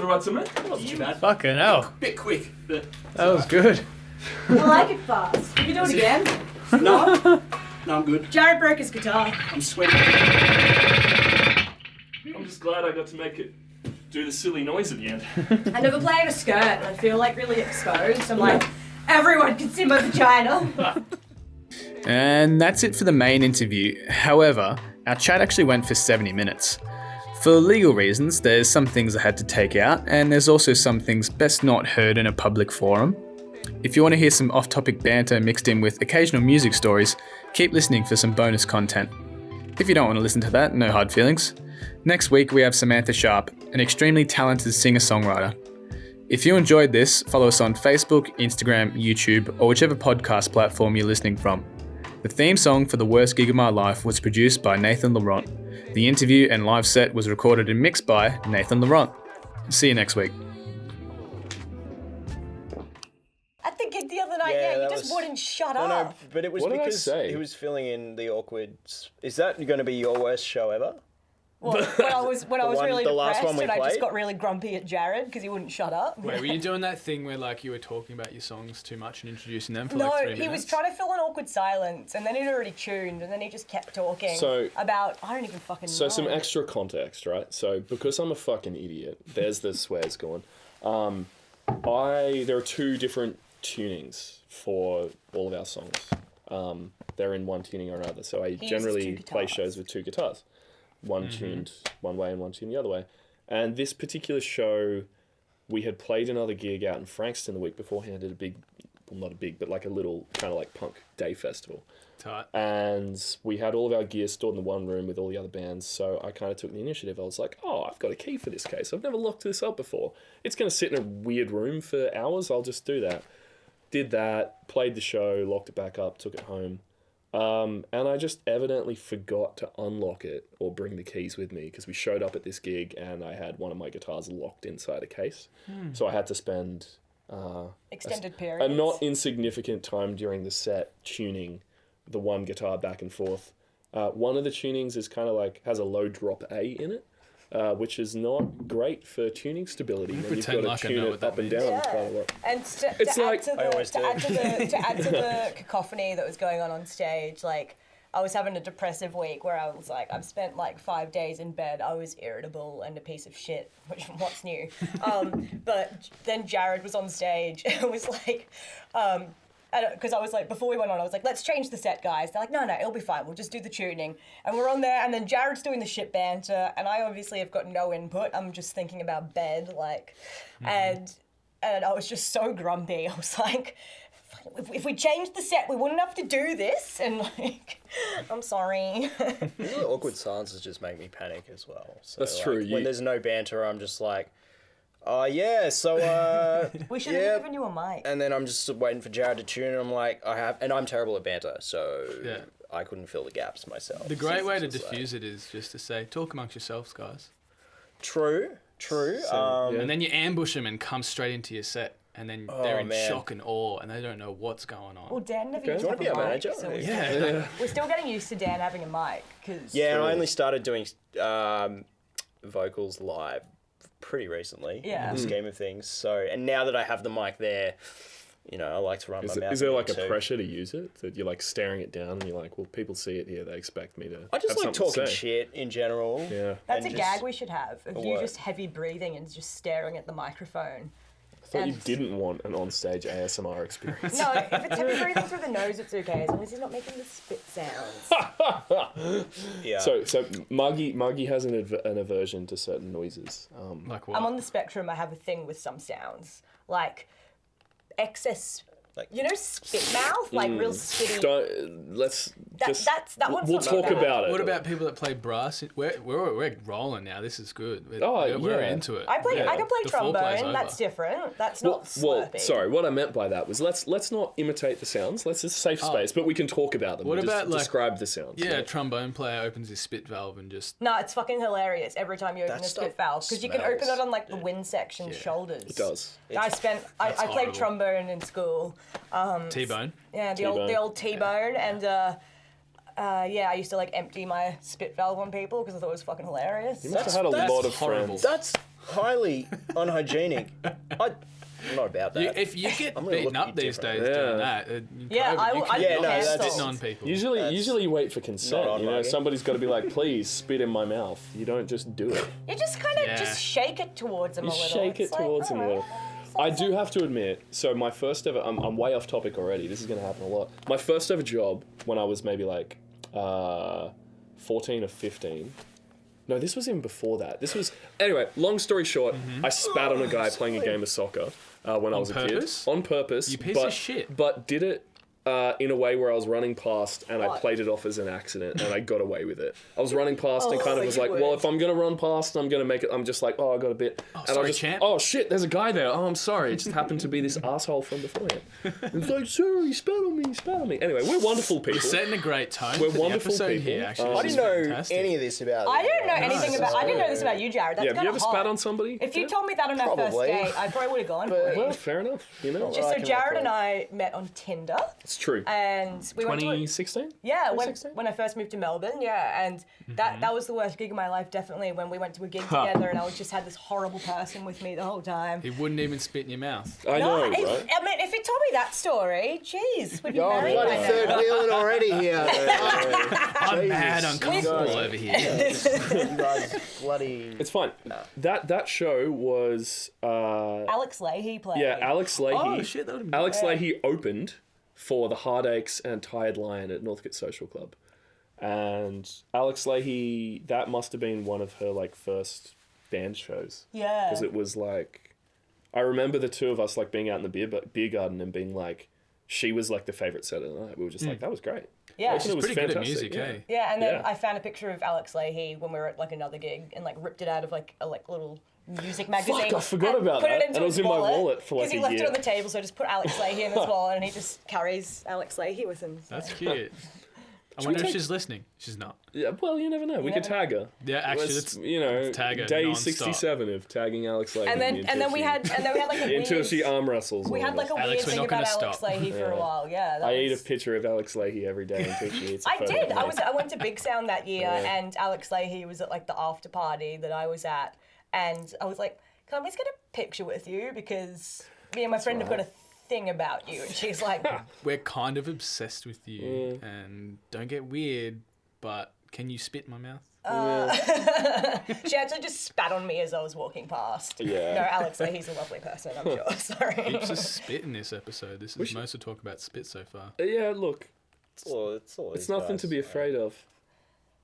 all right, Simon? That wasn't too bad. Fucking hell. Bit quick, but That was good. I like it fast. You can do it again. no, no, I'm good. Jared broke his guitar. I'm sweating. I'm just glad I got to make it do the silly noise at the end. I never play in a skirt and I feel like really exposed. I'm like, everyone can see my vagina. And that's it for the main interview. However, our chat actually went for 70 minutes. For legal reasons, there's some things I had to take out, and there's also some things best not heard in a public forum. If you want to hear some off-topic banter mixed in with occasional music stories, keep listening for some bonus content. If you don't want to listen to that, no hard feelings. Next week we have Samantha Sharp, an extremely talented singer-songwriter. If you enjoyed this, follow us on Facebook, Instagram, YouTube, or whichever podcast platform you're listening from. The theme song for The Worst Gig of My Life was produced by Nathan Laurent. The interview and live set was recorded and mixed by Nathan Laurent. See you next week. At the gig the other night, Yeah, you that just was- wouldn't shut No, up. but it was What did I because say? he was filling in the awkward. Is that going to be your worst show ever? Well, when I was one- really the last depressed one we and I just played? got really grumpy at Jared because he wouldn't shut up. Wait, were you doing that thing where like you were talking about your songs too much and introducing them for No, like 3 he minutes? was trying to fill an awkward silence, and then he'd already tuned, and then he just kept talking So- about I don't even fucking know. So some extra context, right? So because I'm a fucking idiot, there's the swears gone. There are two different tunings for all of our songs. They're in one tuning or another. So I uses generally two play guitars. shows with two guitars, one tuned one way and one tuned the other way. And this particular show, we had played another gig out in Frankston the week beforehand at a big, well not a big, but like a little kind of like punk day festival. Tight. And we had all of our gear stored in the one room with all the other bands, so I kind of took the initiative. I was like, oh, I've got a key for this case. I've never locked this up before. It's going to sit in a weird room for hours. I'll just do that. Did that, played the show, locked it back up, took it home. And I just evidently forgot to unlock it or bring the keys with me because we showed up at this gig and I had one of my guitars locked inside a case. So I had to spend extended a periods. not insignificant time during the set tuning the one guitar back and forth. One of the tunings is kind of like has a low drop A in it, which is not great for tuning stability when you've pretend got like to I tune know it what that up and means. down Yeah. quite a lot. And It's to like- add to I always the, do. to add to the cacophony that was going on stage, like I was having a depressive week where I was like, I've spent like 5 days in bed. I was irritable and a piece of shit, which what's new. But then Jared was on stage and was like, because I was like, before we went on, I was like, let's change the set, guys. They're like, no, it'll be fine. We'll just do the tuning. And we're on there, and then Jared's doing the shit banter, and I obviously have got no input. I'm just thinking about bed, like, and I was just so grumpy. I was like, if we changed the set, we wouldn't have to do this. And like, I'm sorry. Really awkward silences just make me panic as well. So, That's like, true, When you- there's no banter, I'm just like, oh yeah, so We should yeah. have given you a mic. And then I'm just waiting for Jared to tune, and I'm like, and I'm terrible at banter, so Yeah. I couldn't fill the gaps myself. The great So way to it's just like- diffuse it is just to say, talk amongst yourselves, guys. True. yeah. And then you ambush them and come straight into your set. And then they're in man. shock and awe and they don't know what's going on. Well, Dan never Okay. used Do to you have wanna a be our mic, manager? so Yeah. we're still getting used to Dan having a mic. Cause Yeah, and I only started doing vocals live pretty recently Yeah. in the scheme of things. So, and now that I have the mic there, you know, I like to run my mouth. Is there a like bit a too. pressure to use it? That you're like staring it down and you're like, well, people see it here, they expect me to. I just have like something to talking say. shit in general. Yeah. that's a and gag just- we should have. Of Or you what? just heavy breathing and just staring at the microphone. I thought you And- didn't want an onstage ASMR experience. No, if it's heavy breathing through the nose, it's okay, as long as he's not making the spit sounds. Yeah. So Muggy has an aversion to certain noises. Like what? I'm on the spectrum. I have a thing with some sounds, like excess, Like- you know, spit mouth, like real spitty. Let's just. That one's We'll not talk bad. about it. What about people that play brass? We're rolling now. This is good. Oh, We're yeah. into it. I can play The foreplay's trombone. over. That's different. That's Well, not slurpy. sorry. What I meant by that was let's not imitate the sounds. Let's just safe space, but we can talk about them. What We'll just about, like- describe the sounds? Yeah, a trombone player opens his spit valve and just... No, it's fucking hilarious every time you open That a spit stuff valve because you can open smells. it on like the wind section's shoulders. It does. I That's played horrible. trombone in school. T-bone. Yeah, the T-bone. old T-bone, and Yeah, I used to like empty my spit valve on people because I thought it was fucking hilarious. You must have had a That's lot of horrible. friends. That's highly unhygienic. I'm not about that. If you get I'm gonna beaten look at up you these days different. doing Yeah. that, you Yeah, I cannot Yeah, no, be that's- spitting on people. Usually you wait for Not consent. on You know, Maggie. somebody's got to be like, please spit in my mouth. You don't just do it. You just kind of Yeah. just shake it towards them You a little. shake it It's like, towards him a alright. little. I do have to admit, so my first ever, I'm way off topic already. This is going to happen a lot. My first ever job when I was maybe like 14 or 15. No, this was even before that. This was, anyway, long story short, I spat on a guy playing a game of soccer when I was a purpose? kid. On purpose. You piece of shit. But did it in a way where I was running past and I What? played it off as an accident and I got away with it. I was running past and kind of was you like, would. well, if I'm going to run past, I'm going to make it, I'm just like, oh, I got a bit. and I sorry, just, champ. oh shit, there's a guy there. Oh, I'm sorry. It just happened to be this asshole from beforehand. And it's like, sir, he spat on me, he spat on me. Anyway, we're wonderful people. You're setting a great tone We're for the wonderful episode people. here, actually. I I This didn't is know fantastic. any of this about. I don't know anything about. I didn't know this about you, Jared. That's Yeah, have you kind ever of spat hot. on somebody? If you Yeah. told me that on our first Probably. date, I probably would have gone for Well, it. fair enough. You know, Just so I can Jared and recall. I met on Tinder, it's true. and we went to 2016? yeah, when 2016? I first moved to Melbourne, yeah, and that was the worst gig of my life, definitely, when we went to a gig together and I just had this horrible person with me the whole time. He wouldn't even spit in your mouth. I know, if, right? I mean, if he told me that story, jeez, we'd be Oh, married bloody by third now. wheeling already here. I'm mad uncomfortable over here. You guys bloody. It's fine. That show was Alex Leahy played. yeah, Alex Leahy. Oh, shit, that would have been Alex Leahy opened for the Heartaches and Tired Lion at Northcote Social Club. And Alex Leahy, that must have been one of her like first band shows. Yeah. Because it was like, I remember the two of us like being out in the beer garden and being like, she was like the favorite set of the night. We were just like, that was great. Yeah. It was pretty good at fantastic, music, yeah. eh? Yeah, and then Yeah. I found a picture of Alex Leahy when we were at like another gig and like ripped it out of like a little music magazine. I forgot and about put that. It into And it his was in my wallet for, like, because he a left year. it on the table, so I just put Alex Leahy in his wallet and he just carries Alex Leahy with him. So. That's cute. I we wonder if take- she's listening. She's not. Yeah, well, you never know. We could tag her. Yeah, actually, Let's, let's you know, tag her day non-stop. 67 of tagging Alex Leahy. And then we had like a until weird, she arm wrestles. we all had of like a us. weird Alex, we're thing not about gonna Alex stop. Leahy for a while. Yeah, that I eat a was- picture of Alex Leahy every day until she eats a I photo did. of I me. went to Big Sound that year, and Alex Leahy was at like the after party that I was at, and I was like, "Can I please get a picture with you because me and my friend have got a thing about you?" And she's like, We're kind of obsessed with you, and don't get weird, but can you spit in my mouth? she actually just spat on me as I was walking past. Yeah. No, Alex Leahy's a lovely person. I'm sure. Sorry. Heaps of spit in this episode. This is most of talk about spit so far. Yeah, look, It's all it's nothing to be afraid of.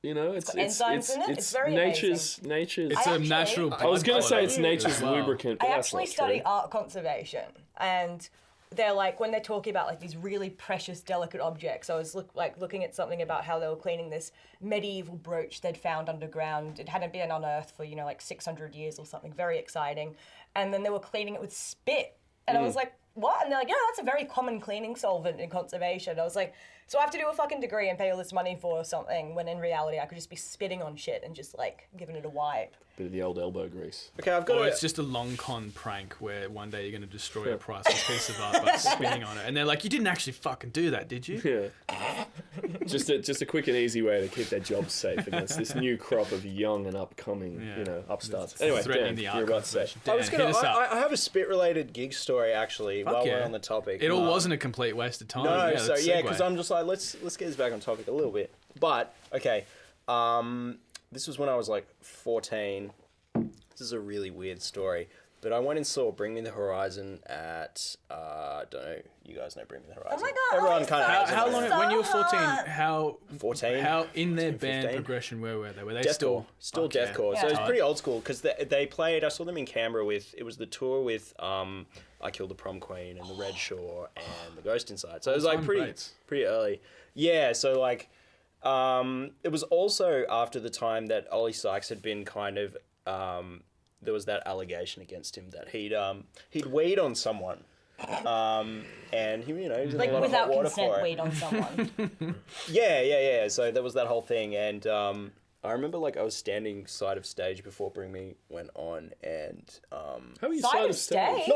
You know, it's enzymes in it. It's very nature's. It's I a actually- natural. I was gonna say it's byproduct nature's as well. lubricant. But I that's actually not study true. art conservation, and they're like when they're talking about like these really precious, delicate objects. I was looking at something about how they were cleaning this medieval brooch they'd found underground. It hadn't been unearthed for like 600 years or something. Very exciting, and then they were cleaning it with spit, and I was like, what? And they're like, yeah, that's a very common cleaning solvent in conservation. I was like, so I have to do a fucking degree and pay all this money for something when in reality I could just be spitting on shit and just like giving it a wipe. Bit of the old elbow grease. Okay, I've got Or a, it's just a long con prank where one day you're going to destroy a priceless piece of art by spitting on it. And they're like, you didn't actually fucking do that, did you? Yeah. just a quick and easy way to keep their jobs safe against this new crop of young and upcoming, upstarts. Anyway, Threatening Dan, the you're art about to say. conservation. I was Dan, gonna. hit us up. I have a spit-related gig story actually. Fuck while yeah. we're on the topic, It all wasn't a complete waste of time. No, yeah, so let's yeah, segue. because I'm just like, let's get this back on topic a little bit. But okay, this was when I was like 14. This is a really weird story, but I went and saw Bring Me the Horizon at don't know. You guys know Bring Me the Horizon. Oh my God, Everyone I'm kind of so has. How it. long? So When you were 14, hot. how 14? How in their 14, band 15? progression where were they? Were they Deathcore, still Okay. deathcore. Yeah. So it's Tight. pretty old school because they played. I saw them in Canberra with. It was the tour with I Killed the Prom Queen and the Red Shore and the Ghost Inside. So it was like All-time pretty greats. pretty early. Yeah. So like, it was also after the time that Ollie Sykes had been kind of. There was that allegation against him that he'd weed on someone. And he, he was in Like a lot of hot without water consent, for it. wait on someone. Yeah. So there was that whole thing, and I remember like I was standing side of stage before Bring Me went on, and How are you Side of stage?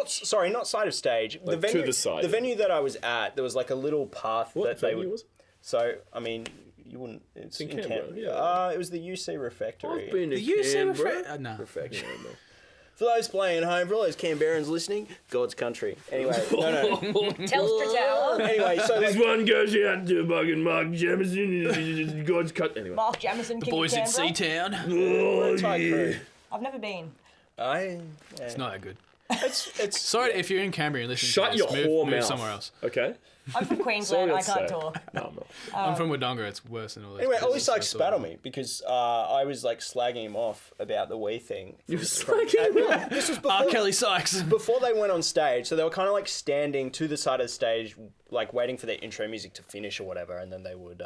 not side of stage. Like, to the side. The venue that I was at, there was like a little path What that they venue would. was it? So I mean, you wouldn't. It's in in Canberra, Canberra. yeah. It was the UC refectory. I've been to The UC Canberra. no. Refectory. For those playing at home, for all those Canberrans listening, God's country. Anyway, no. Telstra Tower. Anyway, so This like, one goes out to fucking Mark Jamison. God's cut. Anyway. Mark Jamison, King Boys of in Canberra. Seatown. we're a tight crew. I've never been. It's not that good. It's Sorry if you're in Canberra and listening Shut to your this, whore move mouth. somewhere else. Okay. I'm from Queensland. I Sorry can't to say. talk. No, I'm not. I'm from Wodonga. It's worse than all those Anyway, places, Ollie Sykes so spat on me because I was like slagging him off about the Wii thing. You were slagging him off. This was R. before, Kelly Sykes. before they went on stage, so they were kind of like standing to the side of the stage, like waiting for their intro music to finish or whatever, and then they would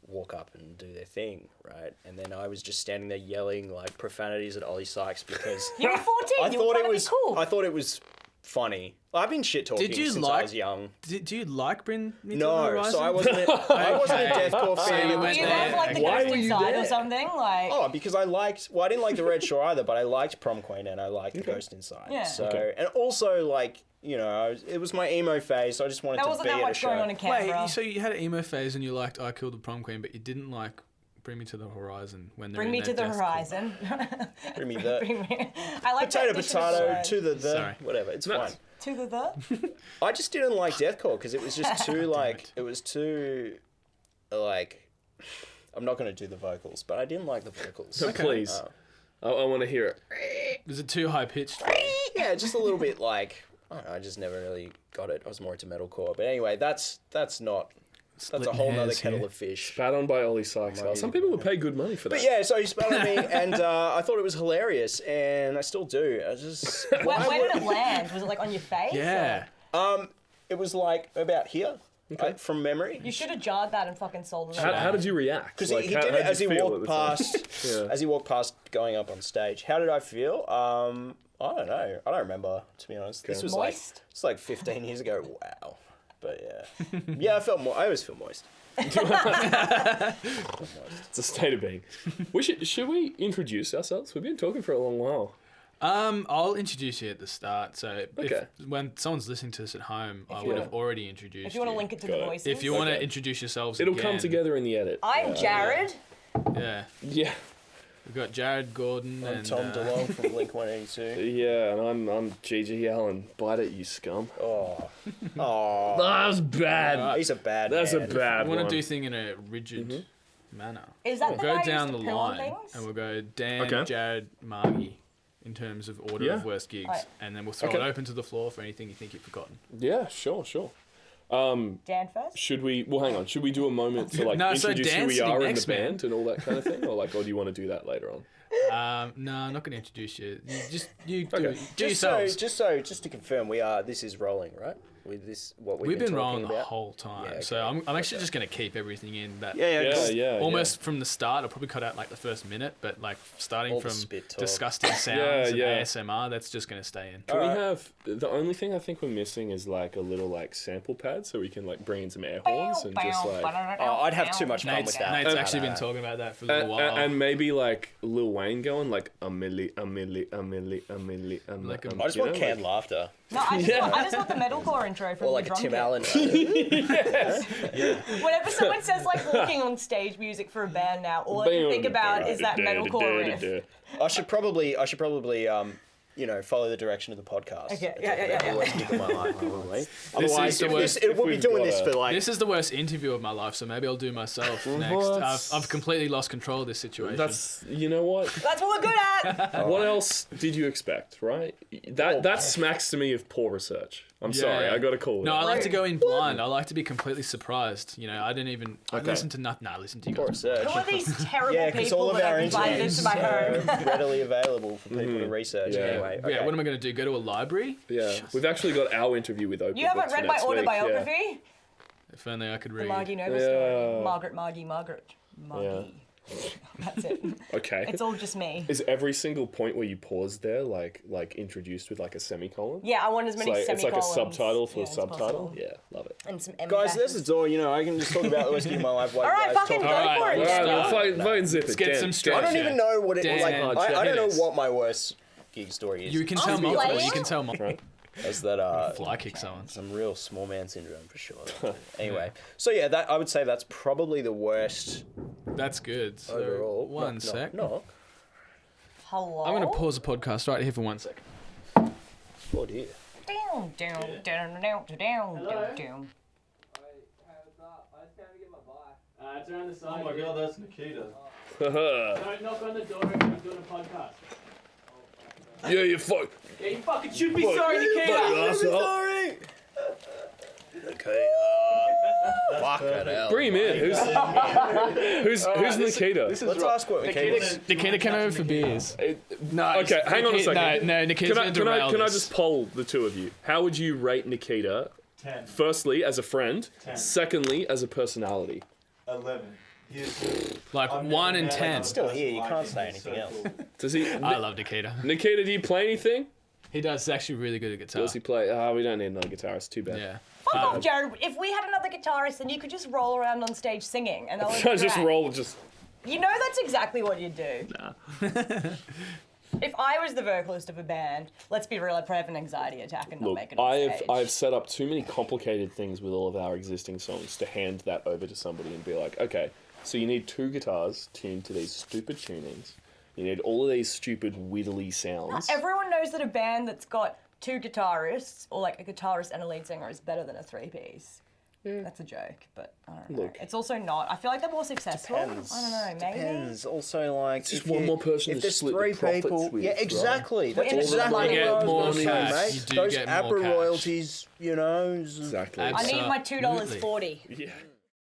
walk up and do their thing, right? And then I was just standing there yelling like profanities at Ollie Sykes because You were 14. I You were thought trying it to was be cool. I thought it was funny. I've been shit talking Did you since like- I was young. Do you like Bring Me to the No, Horizon? so I wasn't a deathcore So fan. you at went Do you the there. have like the Why Ghost were you Inside there? or something? Like, Oh, because I didn't like the Red Shore either, but I liked Prom Queen and I liked the Ghost Inside. Yeah. So, Okay. and also like, you know, it was my emo phase, so I just wanted there to wasn't be that at a much show. going on in Canberra. Wait, so you had an emo phase and you liked I Killed the Prom Queen, but you didn't like Bring Me to the Horizon when they're Bring in me their to the death horizon. Bring me the Bring me. I like potato, that addition of potato, words. to the Sorry. whatever. It's Nuts. fine. To the. I just didn't like deathcore because it was just too like it was too like. I'm not going to do the vocals, but I didn't like the vocals. So please. I want to hear it. Was it too high pitched? Yeah, just a little bit like I don't know. I just never really got it. I was more into metalcore, but anyway, that's a whole nother kettle of fish. Spat on by Ollie Sykes. Might Some be- people would pay good money for that. But yeah, so he spat on me, and I thought it was hilarious, and I still do. I just Where did it land? Was it like on your face? Yeah. it was like about here, from memory. You should have jarred that and fucking sold it. How did you react? Because Like, he how- did how'd it as he you feel walked at the time? past, Yeah. as he walked past going up on stage. How did I feel? I don't know. I don't remember, to be honest. This was Moist? it's like 15 years ago. Wow. But yeah, yeah, I always feel moist. It's a state of being. Should we introduce ourselves? We've been talking for a long while. I'll introduce you at the start. So Okay. when someone's listening to this at home, I you would wanna- have already introduced If you want to you. link it to Got the it. voices. If you want to Okay. introduce yourselves It'll again, come together in the edit. I'm Jared. Yeah. Yeah. We've got Jared Gordon I'm and Tom DeLong from Blink 182. Yeah, and I'm Gigi Allen. Bite it, you scum. Oh, That was bad. he's a bad That's a man. bad we want one. to do things in a rigid manner. Is that We'll the go guy down who the used to pill on line things? and we'll go Dan, Okay. Jared, Margie in terms of order Yeah. of worst gigs, Right. and then we'll throw Okay. it open to the floor for anything you think you've forgotten. Yeah, sure. Dan first. Should we? Well, hang on. Should we do a moment to like No, so introduce who Dan's we sitting are in the next, man. band and all that kind of thing, or do you want to do that later on? No, I'm not going to introduce you. You do, Okay. do yourselves. Just to confirm, this is rolling, right? With this, what We've been talking rolling the about? whole time, Yeah, okay. so I'm actually just going to keep everything in that. Yeah, cool. Yeah. Almost from the start, I'll probably cut out like the first minute, but like starting All the from spit talk. disgusting sounds Yeah. and ASMR, that's just going to stay in. Can we Alright. have the only thing I think we're missing is like a little like sample pad so we can like bring in some air horns and just like Oh, I'd have too much fun Nate's, with that. Nate's And- actually been talking about that for a little while. and maybe like Lil Wayne going like a milli. Like a- I just want canned laughter. No, I just want the metalcore intro from Or like the a drum Tim kit. Allen. Whenever someone says like walking on stage music for a band now, all I can think about is that metalcore riff. I should probably follow the direction of the podcast. Okay, yeah. Worst gig of my life, probably. is Otherwise, the worst- we'll be we've doing got this a- for like. This is the worst interview of my life, so maybe I'll do myself next. What? I've completely lost control of this situation. That's you know what? That's what we're good at. What else did you expect? Right? That smacks to me of poor research. I'm sorry, I got to call it. No, I out. like to go in blind. I like to be completely surprised. You know, I didn't even Okay. listen to nothing. Nah, listen to you Poor guys. research. Who are these terrible Yeah, because people all of that our have invited interviews into my home? are readily available for people to research. Yeah. Anyway, Yeah, okay. what am I going to do? Go to a library? Yeah, we've actually got our interview with Oprah. You haven't booked for read my next week, autobiography? If only I could The read. Margie Nova Yeah. story. Margaret. Margie. That's it. Okay. It's all just me. Is every single point where you pause there like introduced with like a semicolon? Yeah, I want as many It's like a semicolons. subtitle for yeah, a as subtitle. possible. Yeah, love it. And some M Guys, there's the door. I can just talk about the worst gig of my life while All right, you guys fucking talk go about for it. All right, well, Start. fucking zip it. Let's get Dan, some straight. I don't Yeah. even know what it Dan, like. I don't hit know us. what my worst gig story is. You can tell me. multiple. playing? You can tell multiple. Right. As that Fly kick someone. some real small man syndrome for sure. Anyway, so yeah, that I would say that's probably the worst That's good. So overall. one Knock, sec. knock, knock. Hello. I'm going to pause the podcast right here for 1 second. Oh dear. Down, down, down, down, down, down, down. It's around the side. Oh my god, that's Nikita. Don't knock on the door if I'm doing a podcast. Yeah, you fuck. Yeah, you fucking should be sorry, Nikita. Sorry. Okay. Fuck that hell. Bring him in. Who's Nikita? Let's ask what Nikita. Nikita came over for beers. No. Okay, hang on a second. No, Nikita's going to derail Can I this. just poll the two of you? How would you rate Nikita? 10. Firstly, as a friend. 10. Secondly, as a personality. 11. He's Like I've 1 never and met 10. anyone Still who here, you doesn't can't like say him. He's anything so else. cool. Does he? I love Nikita. Nikita, do you play anything? He does actually really good at guitar. Does he play? Oh, we don't need another guitarist. Too bad. Yeah. Fuck off, Jared. If we had another guitarist, then you could just roll around on stage singing, and that would be just great. roll. Just. You know that's exactly what you'd do. If I was the vocalist of a band, let's be real, I'd probably have an anxiety attack and not Look, make it on stage. I've set up too many complicated things with all of our existing songs to hand that over to somebody and be like, okay, so you need 2 guitars tuned to these stupid tunings. You need all of these stupid widdly sounds. Everyone knows that a band that's got 2 guitarists, or like a guitarist and a lead singer, is better than a 3-piece. That's a joke, but I don't know. Look. It's also not. I feel like they're more successful. Depends. I don't know, maybe. Depends. Also, like Just if one you- more person If to there's split the 3 profits people, with, yeah, right? exactly. That's in it, exactly you get what I was more gonna say, cash. mate. You do Those get more ABBA cash. royalties, you know. Exactly. I need my $2.40. Absolutely. Yeah.